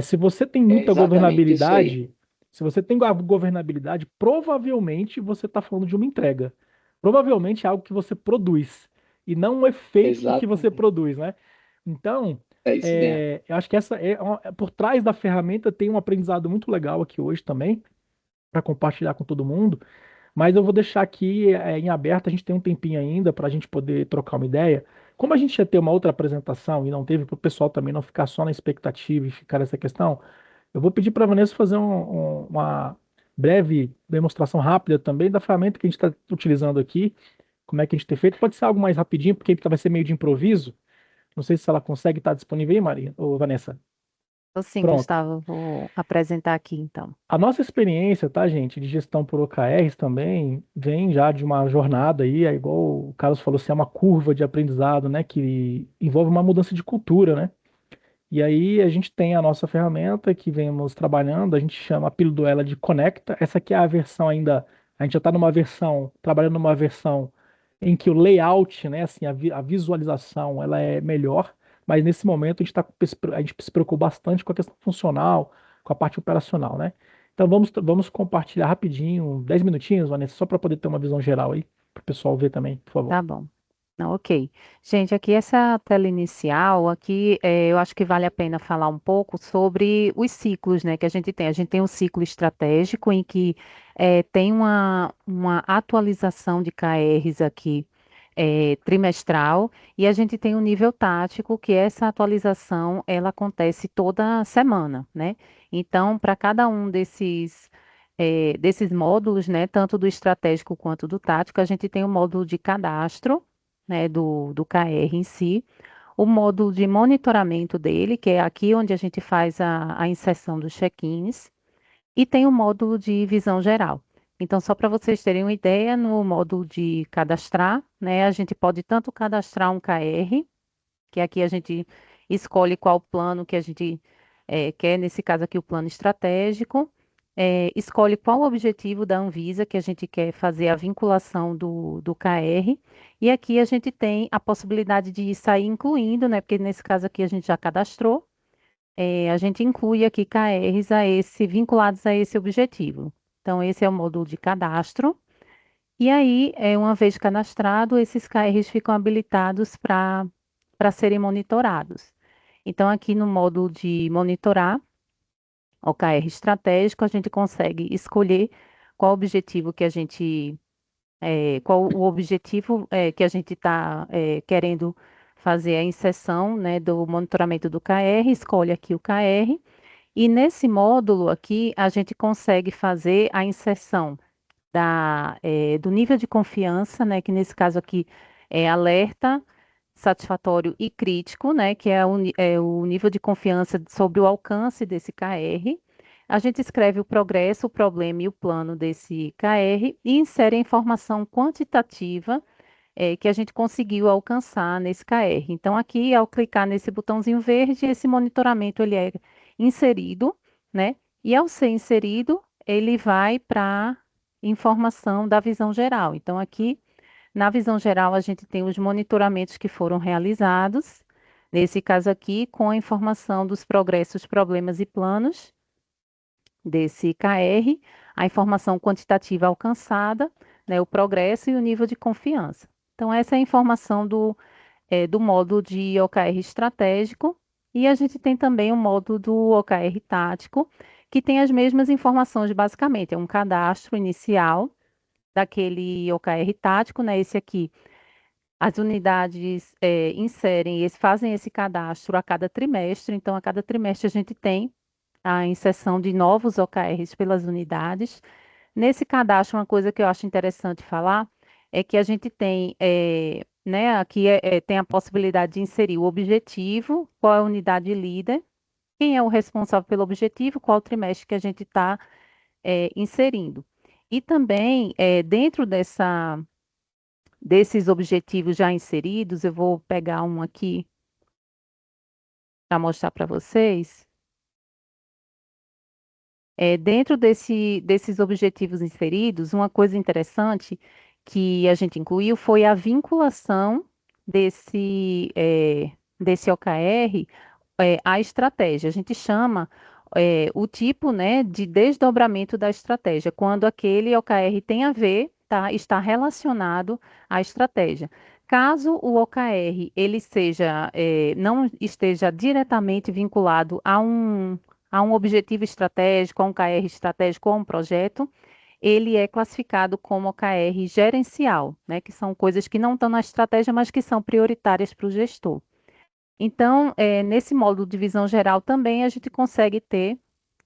Se você tem É muita exatamente isso aí. governabilidade, se você tem a governabilidade, provavelmente você está falando de uma entrega. Provavelmente é algo que você produz e não um efeito do que você Exatamente. produz, né? Então, É isso mesmo. eu acho que por trás da ferramenta tem um aprendizado muito legal aqui hoje também, para compartilhar com todo mundo. Mas eu vou deixar aqui em aberto, a gente tem um tempinho ainda para a gente poder trocar uma ideia. Como a gente ia ter uma outra apresentação e não teve, para o pessoal também não ficar só na expectativa e ficar nessa questão, eu vou pedir para a Vanessa fazer uma breve demonstração rápida também da ferramenta que a gente está utilizando aqui, como é que a gente tem feito. Pode ser algo mais rapidinho, porque vai ser meio de improviso. Não sei se ela consegue estar disponível aí, Maria ou Vanessa. Então, sim, Pronto. Gustavo, vou apresentar aqui então. A nossa experiência, tá, gente, de gestão por OKRs também vem já de uma jornada aí, é igual o Carlos falou, assim, é uma curva de aprendizado, né, que envolve uma mudança de cultura, né? E aí a gente tem a nossa ferramenta que vemos trabalhando, a gente chama, apelido ela de Conecta. Essa aqui é a versão ainda, a gente já está numa versão, trabalhando numa versão em que o layout, né, assim, a visualização, ela é melhor, mas nesse momento a gente se preocupa bastante com a questão funcional, com a parte operacional, né? Então vamos compartilhar rapidinho, 10 minutinhos, Vanessa, só para poder ter uma visão geral aí. para o pessoal ver também, por favor. Tá bom. Não, ok. Gente, aqui essa tela inicial, aqui eu acho que vale a pena falar um pouco sobre os ciclos, né, que a gente tem. A gente tem um ciclo estratégico em que tem uma atualização de KRs aqui trimestral e a gente tem um nível tático que essa atualização ela acontece toda semana, né? Então, para cada um desses módulos, né, tanto do estratégico quanto do tático, a gente tem o módulo de cadastro, né, do KR em si, o módulo de monitoramento dele, que é aqui onde a gente faz a inserção dos check-ins, e tem o módulo de visão geral. Então, só para vocês terem uma ideia, no módulo de cadastrar, né, a gente pode tanto cadastrar um KR, que aqui a gente escolhe qual plano que a gente quer, nesse caso aqui o plano estratégico, escolhe qual o objetivo da Anvisa que a gente quer fazer a vinculação do KR, e aqui a gente tem a possibilidade de sair incluindo, né, porque nesse caso aqui a gente já cadastrou, a gente inclui aqui KRs vinculados a esse objetivo. Então, esse é o módulo de cadastro. E aí, uma vez cadastrado, esses KRs ficam habilitados para serem monitorados. Então, aqui no módulo de monitorar, OKR estratégico, a gente consegue escolher qual objetivo que a gente, qual o objetivo que a gente está querendo fazer a inserção, né, do monitoramento do KR, escolhe aqui o KR, e nesse módulo aqui a gente consegue fazer a inserção do nível de confiança, né, que nesse caso aqui é alerta, satisfatório e crítico, né, que é o nível de confiança sobre o alcance desse KR. A gente escreve o progresso, o problema e o plano desse KR e insere a informação quantitativa que a gente conseguiu alcançar nesse KR. Então, aqui, ao clicar nesse botãozinho verde, esse monitoramento ele é inserido, né? E ao ser inserido, ele vai para informação da visão geral. Então, aqui, na visão geral, a gente tem os monitoramentos que foram realizados, nesse caso aqui, com a informação dos progressos, problemas e planos desse KR, a informação quantitativa alcançada, né, o progresso e o nível de confiança. Então, essa é a informação do módulo de OKR estratégico. E a gente tem também o módulo do OKR tático, que tem as mesmas informações, basicamente. É um cadastro inicial daquele OKR tático, né? Esse aqui, as unidades fazem esse cadastro a cada trimestre. Então, a cada trimestre a gente tem a inserção de novos OKRs pelas unidades. Nesse cadastro, uma coisa que eu acho interessante falar é que a gente tem, né, aqui tem a possibilidade de inserir o objetivo, qual é a unidade líder, quem é o responsável pelo objetivo, qual o trimestre que a gente está inserindo. E também, dentro desses objetivos já inseridos, eu vou pegar um aqui para mostrar para vocês. Dentro desses objetivos inseridos, uma coisa interessante que a gente incluiu foi a vinculação desse OKR à estratégia. A gente chama o tipo, né, de desdobramento da estratégia, quando aquele OKR tem a ver, tá, está relacionado à estratégia. Caso o OKR não esteja diretamente vinculado a um objetivo estratégico, a um KR estratégico ou a um projeto, ele é classificado como OKR gerencial, né, que são coisas que não estão na estratégia, mas que são prioritárias para o gestor. Então, nesse módulo de visão geral também a gente consegue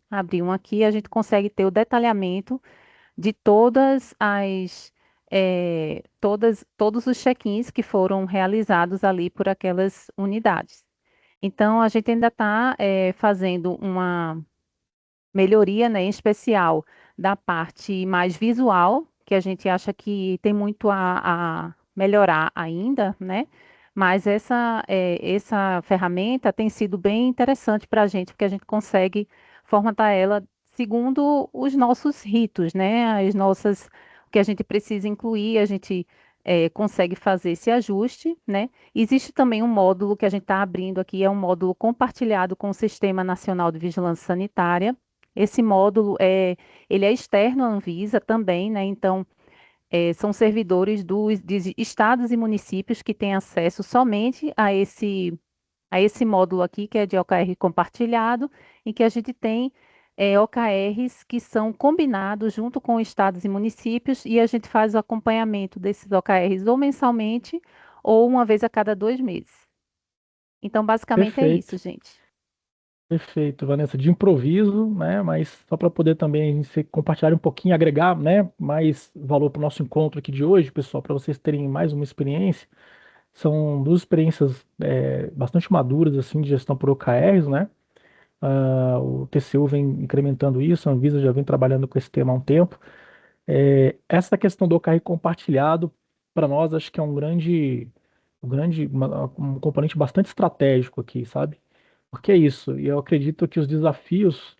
abrir um aqui, a gente consegue ter o detalhamento de todos os check-ins que foram realizados ali por aquelas unidades. Então, a gente ainda está fazendo uma melhoria, né, em especial da parte mais visual, que a gente acha que tem muito a melhorar ainda, né? Mas essa ferramenta tem sido bem interessante para a gente, porque a gente consegue formatar ela segundo os nossos ritos, né? O que a gente precisa incluir, a gente consegue fazer esse ajuste, né? Existe também um módulo que a gente está abrindo aqui, é um módulo compartilhado com o Sistema Nacional de Vigilância Sanitária. Esse módulo ele é externo à Anvisa também, né? Então, são servidores de estados e municípios que têm acesso somente a esse módulo aqui, que é de OKR compartilhado, em que a gente tem OKRs que são combinados junto com estados e municípios, e a gente faz o acompanhamento desses OKRs ou mensalmente ou uma vez a cada 2 meses. Então, basicamente é isso, Perfeito, gente. perfeito, Vanessa. De improviso, né? Mas só para poder também você compartilhar um pouquinho, agregar, né? Mais valor para o nosso encontro aqui de hoje, pessoal, para vocês terem mais uma experiência. São duas experiências bastante maduras assim de gestão por OKRs, né? O TCU vem incrementando isso, a Anvisa já vem trabalhando com esse tema há um tempo. Essa questão do OKR compartilhado, para nós, acho que é um componente bastante estratégico aqui, sabe? Porque é isso, e eu acredito que os desafios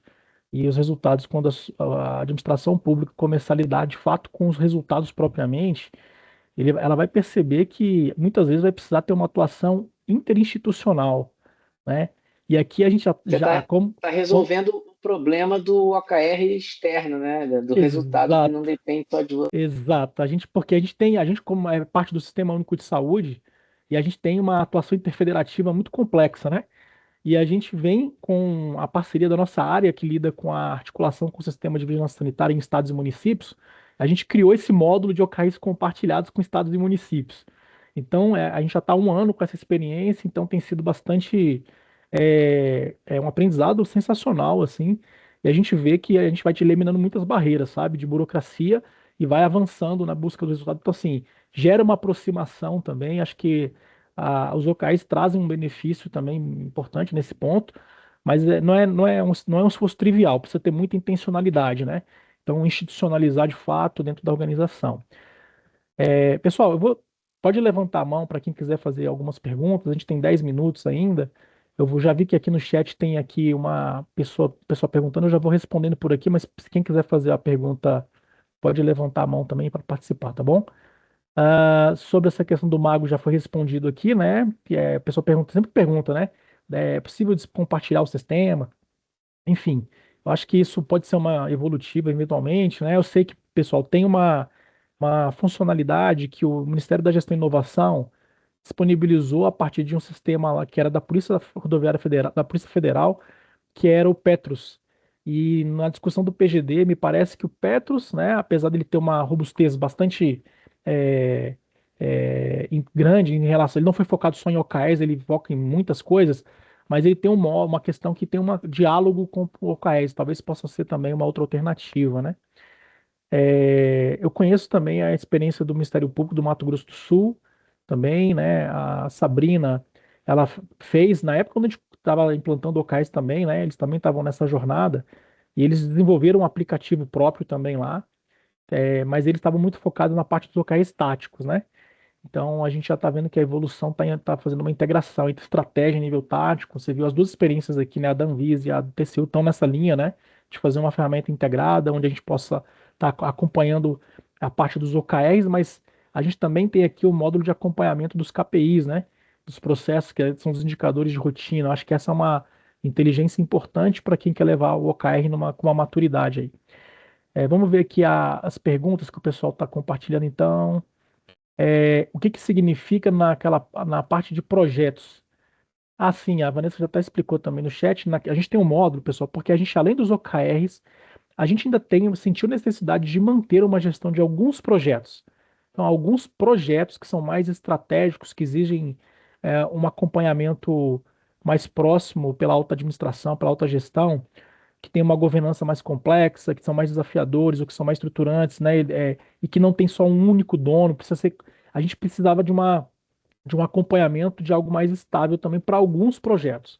e os resultados, quando a administração pública começar a lidar de fato com os resultados propriamente, ela vai perceber que muitas vezes vai precisar ter uma atuação interinstitucional, né? E aqui a gente Você já tá resolvendo o problema do OKR externo, né? Do resultado que não exato, depende só de você. exato. Porque a gente como é parte do Sistema Único de Saúde, e a gente tem uma atuação interfederativa muito complexa, né? E a gente vem com a parceria da nossa área que lida com a articulação com o sistema de vigilância sanitária em estados e municípios. A gente criou esse módulo de OKRs compartilhados com estados e municípios. Então, a gente já está há um ano com essa experiência, então tem sido bastante um aprendizado sensacional, assim. E a gente vê que a gente vai te eliminando muitas barreiras, sabe, de burocracia e vai avançando na busca do resultado. Então, assim, gera uma aproximação também. Acho que os locais trazem um benefício também importante nesse ponto, mas não é um esforço trivial, precisa ter muita intencionalidade, né? Então, institucionalizar de fato dentro da organização. Pessoal, pode levantar a mão para quem quiser fazer algumas perguntas, a gente tem 10 minutos ainda. Já vi que aqui no chat tem aqui uma pessoa perguntando, eu já vou respondendo por aqui, mas se quem quiser fazer a pergunta, pode levantar a mão também para participar, tá bom? Sobre essa questão do mago já foi respondido aqui, né? Que a pessoa sempre pergunta, né? É possível compartilhar o sistema? Enfim, eu acho que isso pode ser uma evolutiva eventualmente, né? Eu sei que, pessoal, tem uma funcionalidade que o Ministério da Gestão e Inovação disponibilizou a partir de um sistema lá que era da Polícia Rodoviária Federal, da Polícia Federal, que era o Petrus. E na discussão do PGD, me parece que o Petrus, né, apesar dele ter uma robustez bastante é, grande em relação, ele não foi focado só em OKRs, ele foca em muitas coisas, mas ele tem uma questão que tem um diálogo com o OKRs, talvez possa ser também uma outra alternativa, né? Eu conheço também a experiência do Ministério Público do Mato Grosso do Sul, também, né? A Sabrina, ela fez, na época quando a gente estava implantando OKRs também, né? Eles também estavam nessa jornada, e eles desenvolveram um aplicativo próprio também lá, mas eles estavam muito focados na parte dos OKRs táticos, né? Então a gente já está vendo que a evolução está fazendo uma integração entre estratégia e nível tático. Você viu as duas experiências aqui, né? A da Anvisa e a do TCU estão nessa linha, né? De fazer uma ferramenta integrada, onde a gente possa estar acompanhando a parte dos OKRs, mas a gente também tem aqui o módulo de acompanhamento dos KPIs, né? Dos processos, que são os indicadores de rotina. Eu acho que essa é uma inteligência importante para quem quer levar o OKR com uma maturidade aí. Vamos ver aqui as perguntas que o pessoal está compartilhando, então. O que que significa na parte de projetos? Ah, sim, a Vanessa já até explicou também no chat. A gente tem um módulo, pessoal, porque a gente, além dos OKRs, a gente ainda sentiu necessidade de manter uma gestão de alguns projetos. Então, alguns projetos que são mais estratégicos, que exigem um acompanhamento mais próximo pela alta administração, pela alta gestão, que tem uma governança mais complexa, que são mais desafiadores, ou que são mais estruturantes, né? E que não tem só um único dono, a gente precisava de um acompanhamento de algo mais estável também para alguns projetos.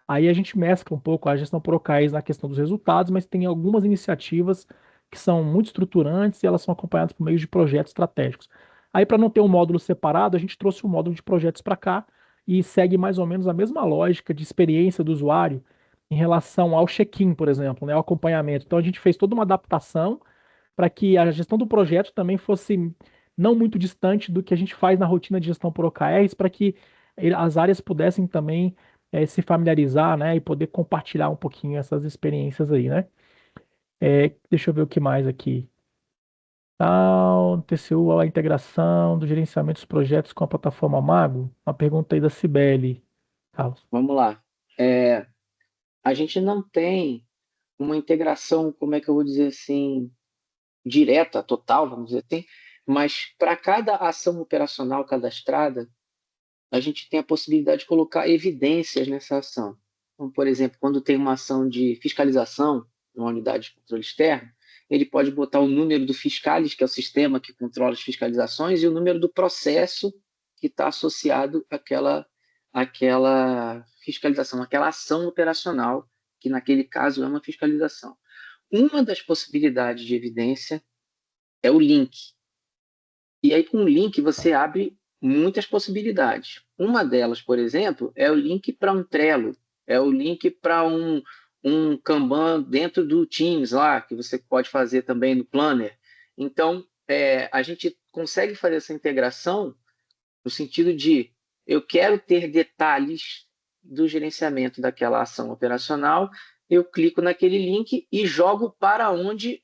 Aí a gente mescla um pouco a gestão por OKRs na questão dos resultados, mas tem algumas iniciativas que são muito estruturantes e elas são acompanhadas por meio de projetos estratégicos. Aí, para não ter um módulo separado, a gente trouxe um módulo de projetos para cá e segue mais ou menos a mesma lógica de experiência do usuário em relação ao check-in, por exemplo, né, ao acompanhamento. Então, a gente fez toda uma adaptação para que a gestão do projeto também fosse não muito distante do que a gente faz na rotina de gestão por OKRs, para que as áreas pudessem também se familiarizar, né, e poder compartilhar um pouquinho essas experiências aí, né? Deixa eu ver o que mais aqui. Tal, TCU, a integração do gerenciamento dos projetos com a plataforma Mago? Uma pergunta aí da Cibele. Carlos. Vamos lá. É, a gente não tem uma integração, como é que eu vou dizer assim, direta, total, vamos dizer assim, mas para cada ação operacional cadastrada, a gente tem a possibilidade de colocar evidências nessa ação. Então, por exemplo, quando tem uma ação de fiscalização, numa unidade de controle externo, ele pode botar o número do Fiscalis, que é o sistema que controla as fiscalizações, e o número do processo que está associado àquela fiscalização, àquela ação operacional, que naquele caso é uma fiscalização. Uma das possibilidades de evidência é o link. E aí, com o link, você abre muitas possibilidades. Uma delas, por exemplo, é o link para um Trello, é o link para um Kanban dentro do Teams lá, que você pode fazer também no Planner. Então, a gente consegue fazer essa integração no sentido de eu quero ter detalhes do gerenciamento daquela ação operacional, eu clico naquele link e jogo para onde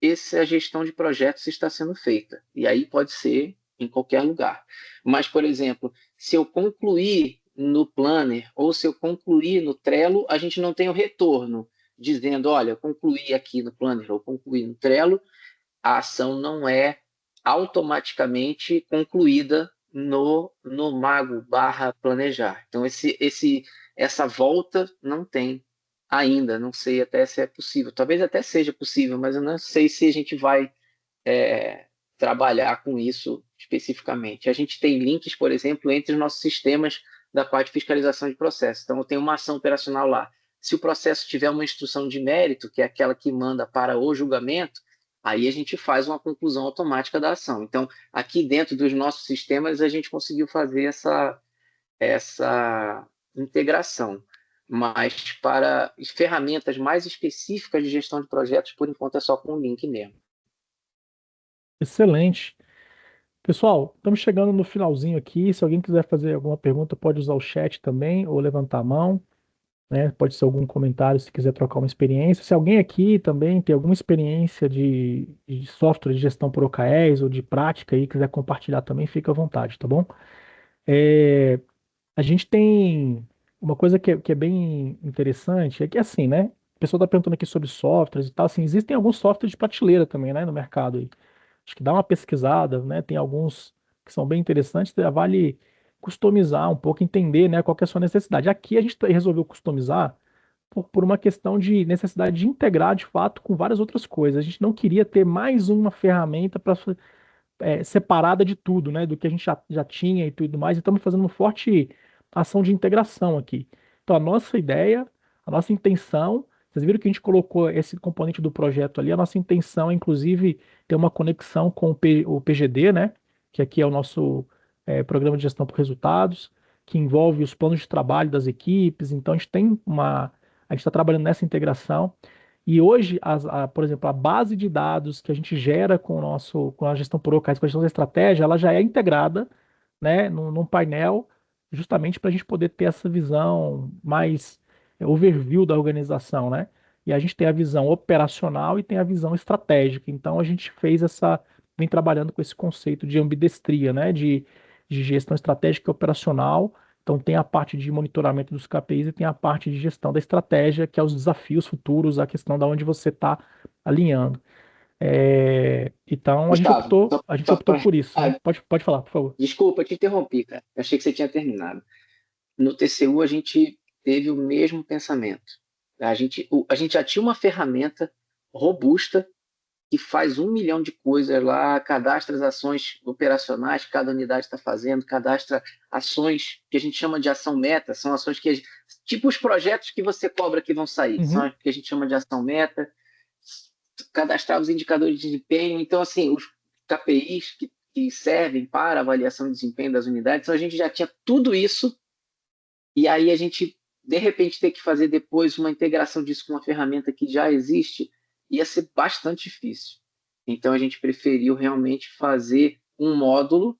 essa gestão de projetos está sendo feita. E aí pode ser em qualquer lugar. Mas, por exemplo, se eu concluir no Planner ou se eu concluir no Trello, a gente não tem o retorno dizendo, olha, eu concluí aqui no Planner ou concluí no Trello, a ação não é automaticamente concluída no Mago /planejar. Então, essa volta não tem ainda, não sei até se é possível. Talvez até seja possível, mas eu não sei se a gente vai trabalhar com isso especificamente. A gente tem links, por exemplo, entre os nossos sistemas da parte de fiscalização de processo. Então, eu tenho uma ação operacional lá. Se o processo tiver uma instrução de mérito, que é aquela que manda para o julgamento, aí a gente faz uma conclusão automática da ação. Então, aqui dentro dos nossos sistemas, a gente conseguiu fazer essa integração. Mas para ferramentas mais específicas de gestão de projetos, por enquanto é só com o link mesmo. Excelente. Pessoal, estamos chegando no finalzinho aqui. Se alguém quiser fazer alguma pergunta, pode usar o chat também ou levantar a mão, né? Pode ser algum comentário se quiser trocar uma experiência. Se alguém aqui também tem alguma experiência de software de gestão por OKRs ou de prática e quiser compartilhar também, fica à vontade, tá bom? É, a gente tem uma coisa que é bem interessante, é que assim, né? A pessoa está perguntando aqui sobre softwares e tal, assim, existem alguns softwares de prateleira também, né, no mercado aí. Acho que dá uma pesquisada, né? Tem alguns que são bem interessantes, já vale customizar um pouco, entender, né, qual que é a sua necessidade. Aqui a gente resolveu customizar por uma questão de necessidade de integrar de fato com várias outras coisas. A gente não queria ter mais uma ferramenta para separada de tudo, né? Do que a gente já tinha e tudo mais. E estamos fazendo uma forte ação de integração aqui. Então, a nossa ideia, a nossa intenção, vocês viram que a gente colocou esse componente do projeto ali, a nossa intenção é, inclusive, ter uma conexão com o PGD, né? Que aqui é o nosso programa de gestão por resultados, que envolve os planos de trabalho das equipes. Então, a gente está trabalhando nessa integração. E hoje, por exemplo, a base de dados que a gente gera com a gestão por OKRs, com a gestão da estratégia, ela já é integrada, né, num painel, justamente para a gente poder ter essa visão mais overview da organização, né? E a gente tem a visão operacional e tem a visão estratégica. Então, a gente vem trabalhando com esse conceito de ambidestria, né, de gestão estratégica e operacional. Então, tem a parte de monitoramento dos KPIs e tem a parte de gestão da estratégia, que é os desafios futuros, a questão da onde você está alinhando. Então, Gustavo, a gente optou por isso, né? Pode falar, por favor. desculpa, te interrompi, cara. Eu achei que você tinha terminado. No TCU, a gente teve o mesmo pensamento. A gente já tinha uma ferramenta robusta que faz 1 milhão de coisas lá, cadastra as ações operacionais que cada unidade está fazendo, cadastra ações que a gente chama de ação meta, são ações tipo os projetos que você cobra que vão sair, são Uhum. as que a gente chama de ação meta, cadastrar os indicadores de desempenho, então assim, os KPIs que servem para avaliação de desempenho das unidades, então a gente já tinha tudo isso, e aí a gente, de repente, ter que fazer depois uma integração disso com uma ferramenta que já existe, ia ser bastante difícil. Então a gente preferiu realmente fazer um módulo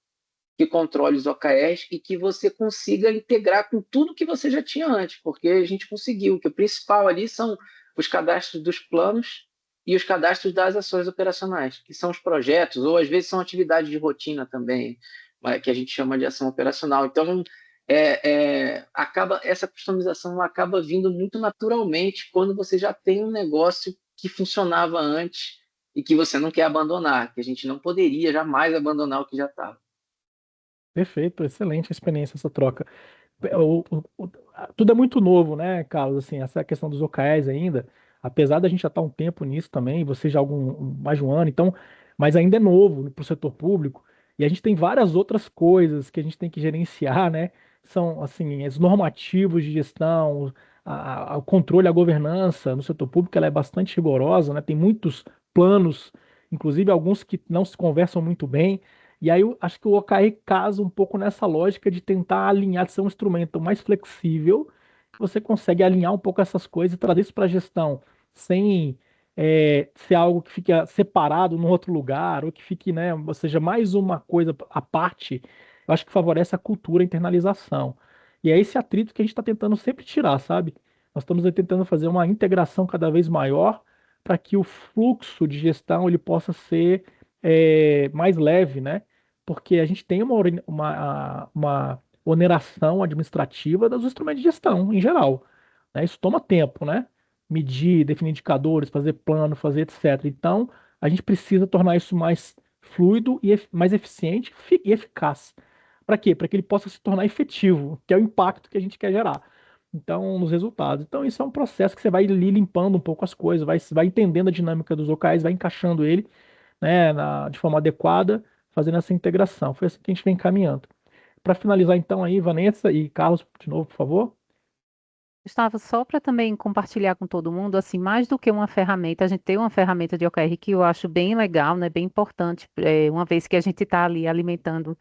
que controle os OKRs e que você consiga integrar com tudo que você já tinha antes, porque a gente conseguiu, que o principal ali são os cadastros dos planos e os cadastros das ações operacionais, que são os projetos, ou às vezes são atividades de rotina também, que a gente chama de ação operacional. Então, essa customização acaba vindo muito naturalmente quando você já tem um negócio que funcionava antes e que você não quer abandonar, que a gente não poderia jamais abandonar o que já estava. Perfeito, excelente a experiência, essa troca. Tudo é muito novo, né, Carlos? Assim, essa questão dos OKRs ainda, apesar da gente já estar um tempo nisso também, você já há mais de um ano, então, mas ainda é novo para o setor público, e a gente tem várias outras coisas que a gente tem que gerenciar, né? São, assim, os normativos de gestão, o controle, a governança no setor público, ela é bastante rigorosa, né? Tem muitos planos, inclusive alguns que não se conversam muito bem. E aí eu acho que o OKR casa um pouco nessa lógica de tentar alinhar, de ser um instrumento mais flexível, que você consegue alinhar um pouco essas coisas e trazer isso para a gestão, sem ser algo que fique separado num outro lugar, ou que fique, né, ou seja, mais uma coisa à parte. Eu acho que favorece a cultura, a internalização. E é esse atrito que a gente está tentando sempre tirar, sabe? Nós estamos aí tentando fazer uma integração cada vez maior para que o fluxo de gestão ele possa ser mais leve, né? Porque a gente tem uma oneração administrativa dos instrumentos de gestão em geral, né? Isso toma tempo, né? Medir, definir indicadores, fazer plano, fazer etc. Então, a gente precisa tornar isso mais fluido e mais eficiente e eficaz. Para quê? Para que ele possa se tornar efetivo, que é o impacto que a gente quer gerar. Então, nos resultados. Então, isso é um processo que você vai ali limpando um pouco as coisas, vai entendendo a dinâmica dos OKRs, vai encaixando ele, né, de forma adequada, fazendo essa integração. Foi assim que a gente vem caminhando. Para finalizar, então, aí, Vanessa e Carlos, de novo, por favor. Gustavo, só para também compartilhar com todo mundo, assim, mais do que uma ferramenta, a gente tem uma ferramenta de OKR que eu acho bem legal, né, bem importante, uma vez que a gente está ali alimentando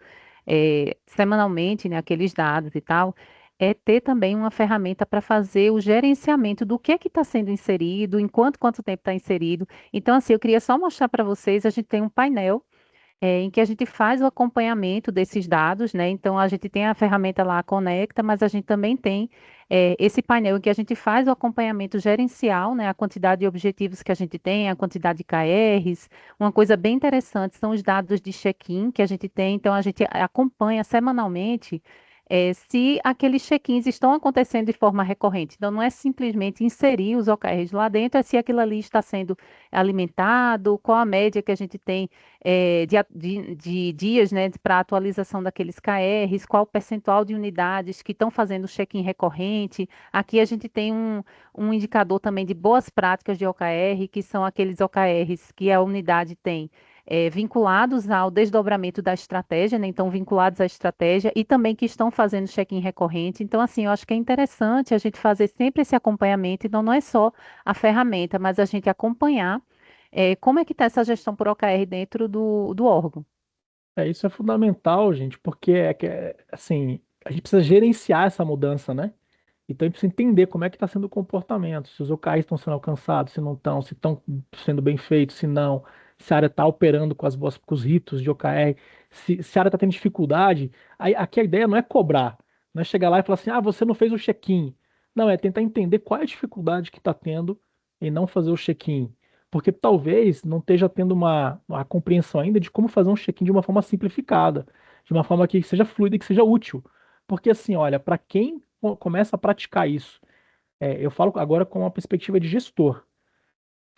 semanalmente, né, aqueles dados e tal, é ter também uma ferramenta para fazer o gerenciamento do que está sendo inserido, quanto tempo está inserido. Então, assim, eu queria só mostrar para vocês, a gente tem um painel em que a gente faz o acompanhamento desses dados, né? Então, a gente tem a ferramenta lá, Conecta, mas a gente também tem esse painel em que a gente faz o acompanhamento gerencial, né? A quantidade de objetivos que a gente tem, a quantidade de KRs. Uma coisa bem interessante são os dados de check-in que a gente tem. Então, a gente acompanha semanalmente se aqueles check-ins estão acontecendo de forma recorrente. Então, não é simplesmente inserir os OKRs lá dentro, é se aquilo ali está sendo alimentado, qual a média que a gente tem de dias, né, para atualização daqueles KRs, qual o percentual de unidades que estão fazendo check-in recorrente. Aqui a gente tem um indicador também de boas práticas de OKR, que são aqueles OKRs que a unidade tem vinculados ao desdobramento da estratégia, né? Então, vinculados à estratégia e também que estão fazendo check-in recorrente. Então, assim, eu acho que é interessante a gente fazer sempre esse acompanhamento, então não é só a ferramenta, mas a gente acompanhar como é que está essa gestão por OKR dentro do órgão. Isso é fundamental, gente, porque assim, a gente precisa gerenciar essa mudança, né? Então a gente precisa entender como é que está sendo o comportamento, se os OKRs estão sendo alcançados, se não estão, se estão sendo bem feitos, se não, se a área está operando com os ritos de OKR, se a área está tendo dificuldade. Aqui a ideia não é cobrar, não é chegar lá e falar assim, ah, você não fez o check-in. Não, é tentar entender qual é a dificuldade que está tendo em não fazer o check-in. Porque talvez não esteja tendo uma compreensão ainda de como fazer um check-in de uma forma simplificada, de uma forma que seja fluida e que seja útil. Porque assim, olha, para quem começa a praticar isso, eu falo agora com uma perspectiva de gestor,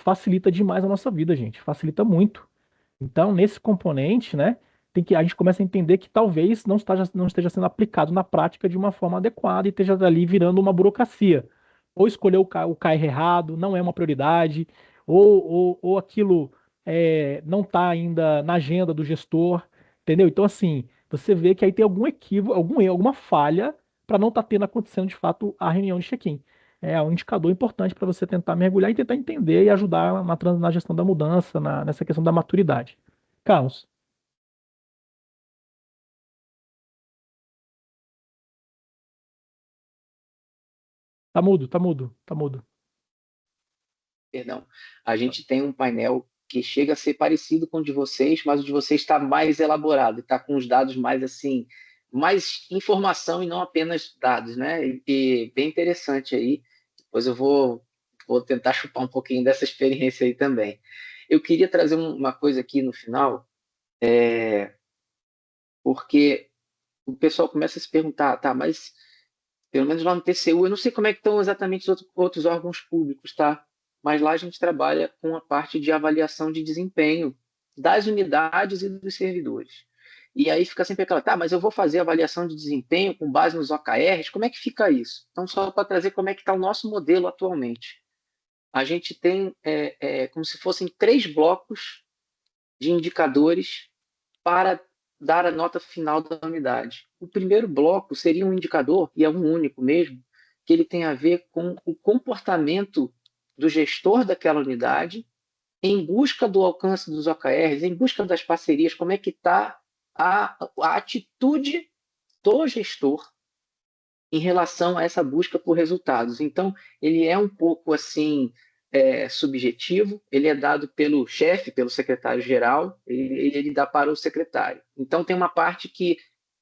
facilita demais a nossa vida, gente, facilita muito. Então, nesse componente, né, a gente começa a entender que talvez não esteja sendo aplicado na prática de uma forma adequada e esteja ali virando uma burocracia. Ou escolher o KR errado, não é uma prioridade, ou aquilo não está ainda na agenda do gestor, entendeu? Então, assim, você vê que aí tem algum equívoco, algum erro, alguma falha para não estar tendo acontecendo de fato a reunião de check-in. É um indicador importante para você tentar mergulhar e tentar entender e ajudar na gestão da mudança, nessa questão da maturidade. Carlos, tá mudo, tá mudo, tá mudo. Perdão. A gente tem um painel que chega a ser parecido com o de vocês, mas o de vocês está mais elaborado, está com os dados mais assim, mais informação e não apenas dados, né? E bem interessante aí. Depois eu vou vou tentar chupar um pouquinho dessa experiência aí também. Eu queria trazer uma coisa aqui no final, porque o pessoal começa a se perguntar, tá, mas pelo menos lá no TCU, eu não sei como é que estão exatamente os outros órgãos públicos, tá? Mas lá a gente trabalha com a parte de avaliação de desempenho das unidades e dos servidores. E aí fica sempre aquela, tá, mas eu vou fazer avaliação de desempenho com base nos OKRs, como é que fica isso? Então, só para trazer como é que está o nosso modelo atualmente. A gente tem como se fossem 3 blocos de indicadores para dar a nota final da unidade. O primeiro bloco seria um indicador, e é um único mesmo, que ele tem a ver com o comportamento do gestor daquela unidade em busca do alcance dos OKRs, em busca das parcerias, como é que está a atitude do gestor em relação a essa busca por resultados. Então, ele é um pouco assim subjetivo, ele é dado pelo chefe, pelo secretário-geral, ele dá para o secretário. Então, tem uma parte que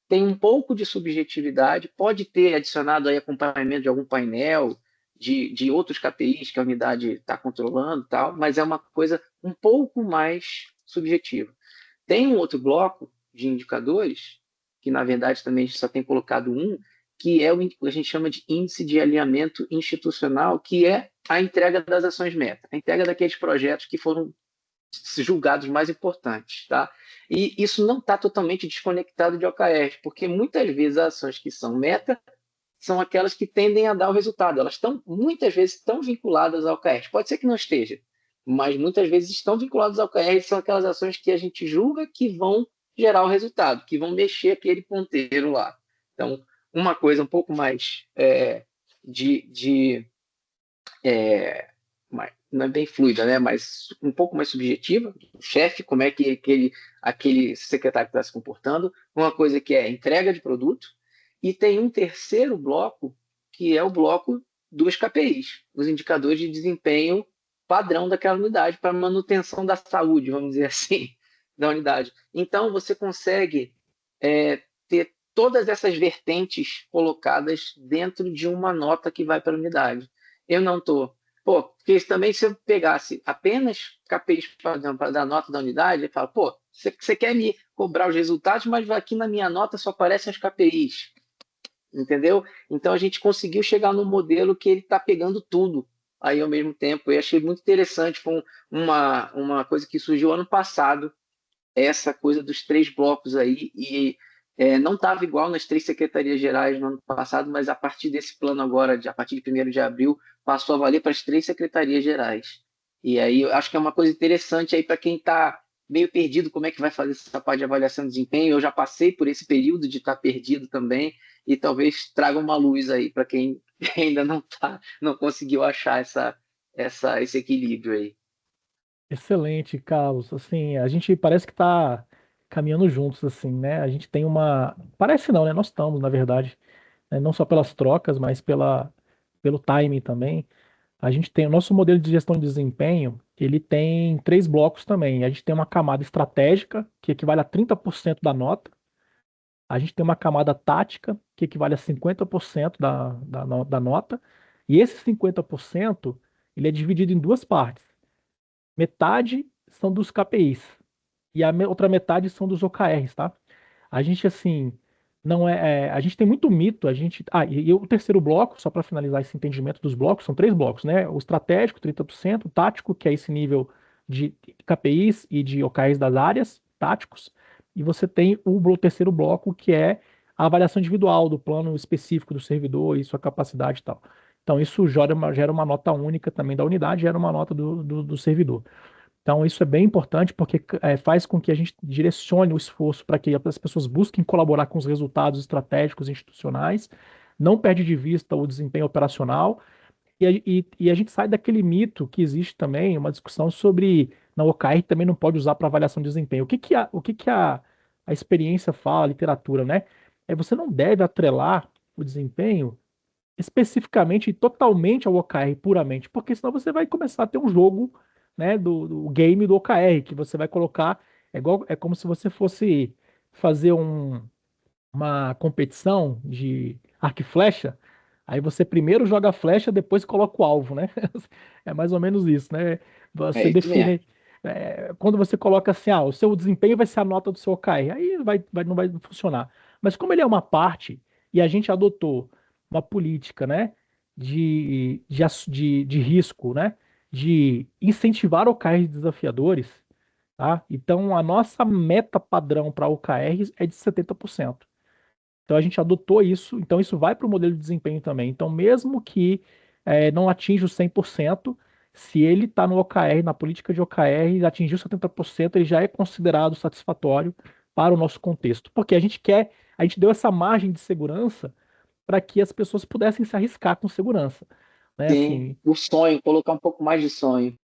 tem um pouco de subjetividade, pode ter adicionado aí acompanhamento de algum painel, de outros KPIs que a unidade está controlando, tal, mas é uma coisa um pouco mais subjetiva. Tem um outro bloco de indicadores, que na verdade também só tem colocado um, que é o que a gente chama de índice de alinhamento institucional, que é a entrega das ações meta, a entrega daqueles projetos que foram julgados mais importantes, tá? E isso não está totalmente desconectado de OKRs, porque muitas vezes as ações que são meta são aquelas que tendem a dar o resultado. Elas estão, muitas vezes, estão vinculadas ao OKRs. Pode ser que não esteja, mas muitas vezes estão vinculadas ao OKRs, são aquelas ações que a gente julga que vão gerar o resultado, que vão mexer aquele ponteiro lá. Então, uma coisa um pouco mais não é bem fluida, né? Mas um pouco mais subjetiva. O chefe, como é que aquele secretário está se comportando. Uma coisa que é entrega de produto. E tem um terceiro bloco, que é o bloco dos KPIs, os indicadores de desempenho padrão daquela unidade para manutenção da saúde, vamos dizer assim, da unidade. Então, você consegue ter todas essas vertentes colocadas dentro de uma nota que vai para a unidade. Eu não estou. Porque também se eu pegasse apenas KPIs para dar nota da unidade, ele fala, você quer me cobrar os resultados, mas aqui na minha nota só aparecem os KPIs. Entendeu? Então a gente conseguiu chegar num modelo que ele está pegando tudo aí ao mesmo tempo. Eu achei muito interessante, foi uma coisa que surgiu ano passado, essa coisa dos 3 blocos aí, e não estava igual nas 3 secretarias gerais no ano passado, mas a partir desse plano agora, a partir de 1º de abril, passou a valer para as 3 secretarias gerais. E aí eu acho que é uma coisa interessante aí para quem está meio perdido, como é que vai fazer essa parte de avaliação de desempenho. Eu já passei por esse período de estar perdido também, e talvez traga uma luz aí para quem ainda não conseguiu achar esse equilíbrio aí. Excelente, Carlos. Assim, a gente parece que está caminhando juntos, assim, né? A gente tem uma. Parece não, né? Nós estamos, na verdade, né? Não só pelas trocas, mas pelo timing também. A gente tem o nosso modelo de gestão de desempenho, ele tem 3 blocos também. A gente tem uma camada estratégica, que equivale a 30% da nota. A gente tem uma camada tática, que equivale a 50% da nota. E esse 50%, ele é dividido em 2 partes. Metade são dos KPIs e a outra metade são dos OKRs, tá? A gente, assim, não a gente tem muito mito, e o terceiro bloco, só para finalizar esse entendimento dos blocos, são 3 blocos, né? O estratégico, 30%, o tático, que é esse nível de KPIs e de OKRs das áreas, táticos, e você tem o terceiro bloco, que é a avaliação individual do plano específico do servidor e sua capacidade e tal. Então, isso gera uma nota única também da unidade, gera uma nota do servidor. Então, isso é bem importante porque faz com que a gente direcione o esforço para que as pessoas busquem colaborar com os resultados estratégicos institucionais, não perde de vista o desempenho operacional, e a gente sai daquele mito que existe também, uma discussão sobre na OKR também não pode usar para avaliação de desempenho. O que que a experiência fala, a literatura, né? Você não deve atrelar o desempenho especificamente e totalmente ao OKR puramente, porque senão você vai começar a ter um jogo, né, do game do OKR, que você vai colocar, é como se você fosse fazer uma competição de arco e flecha, Aí você primeiro joga a flecha, depois coloca o alvo, né? É mais ou menos isso, né? É Você isso mesmo. define. Quando você coloca assim, o seu desempenho vai ser a nota do seu OKR, aí não vai funcionar. Mas como ele é uma parte, e a gente adotou uma política, né, de risco, né, de incentivar OKRs desafiadores, tá? Então, a nossa meta padrão para OKRs é de 70%. Então a gente adotou isso, então isso vai para o modelo de desempenho também. Então, mesmo que não atinja o 100%, se ele está no OKR, na política de OKR, e atingiu 70%, ele já é considerado satisfatório para o nosso contexto. Porque a gente deu essa margem de segurança para que as pessoas pudessem se arriscar com segurança. Né? Sim, Assim, o sonho, colocar um pouco mais de sonho.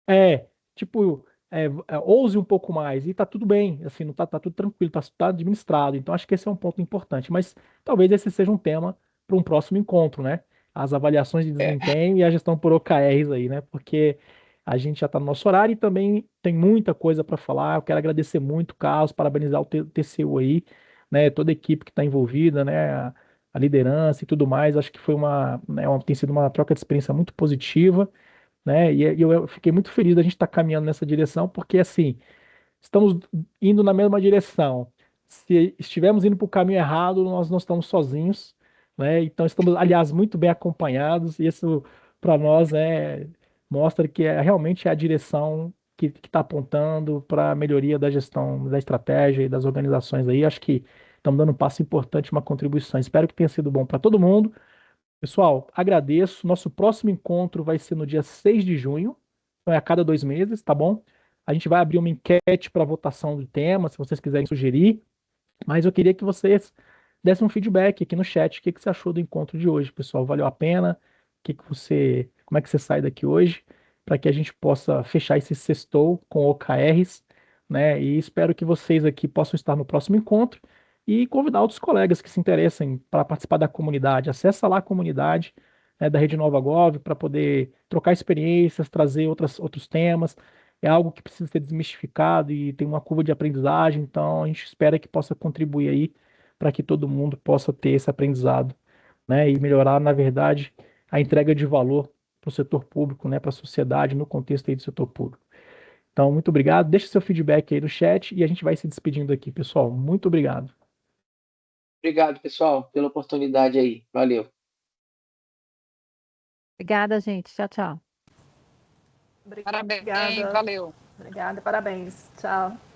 tipo, ouse um pouco mais e tá tudo bem, assim, não tá tudo tranquilo, tá administrado. Então acho que esse é um ponto importante, mas talvez esse seja um tema para um próximo encontro, né? As avaliações de É, desempenho e a gestão por OKRs aí, né? Porque a gente já está no nosso horário e também tem muita coisa para falar. Eu quero agradecer muito, Carlos, parabenizar o TCU aí, né? Toda a equipe que está envolvida, né? A liderança e tudo mais. Acho que tem sido uma troca de experiência muito positiva, né? E eu fiquei muito feliz da gente estar caminhando nessa direção, porque assim, estamos indo na mesma direção. Se estivermos indo para o caminho errado, nós não estamos sozinhos, né? Então estamos, aliás, muito bem acompanhados, e isso para nós mostra que realmente é a direção que está apontando para a melhoria da gestão, da estratégia e das organizações aí. Acho que estamos dando um passo importante, uma contribuição. Espero que tenha sido bom para todo mundo. Pessoal, agradeço. Nosso próximo encontro vai ser no dia 6 de junho, então é a cada 2 meses, tá bom? A gente vai abrir uma enquete para votação do tema, se vocês quiserem sugerir, mas eu queria que vocês dessem um feedback aqui no chat. O que que você achou do encontro de hoje, pessoal? Valeu a pena? Como é que você sai daqui hoje? Para que a gente possa fechar esse sextou com OKRs, né? E espero que vocês aqui possam estar no próximo encontro e convidar outros colegas que se interessem para participar da comunidade. Acessa lá a comunidade, né, da Rede Nova Gov para poder trocar experiências, trazer outros temas. É algo que precisa ser desmistificado e tem uma curva de aprendizagem, então a gente espera que possa contribuir aí para que todo mundo possa ter esse aprendizado, né, e melhorar, na verdade, a entrega de valor para o setor público, né, para a sociedade, no contexto aí do setor público. Então, muito obrigado. Deixe seu feedback aí no chat e a gente vai se despedindo aqui, pessoal. Muito obrigado. obrigado, pessoal, pela oportunidade aí. Valeu. Obrigada, gente. Tchau, tchau. Obrigada. Parabéns, valeu. Obrigada, parabéns. Tchau.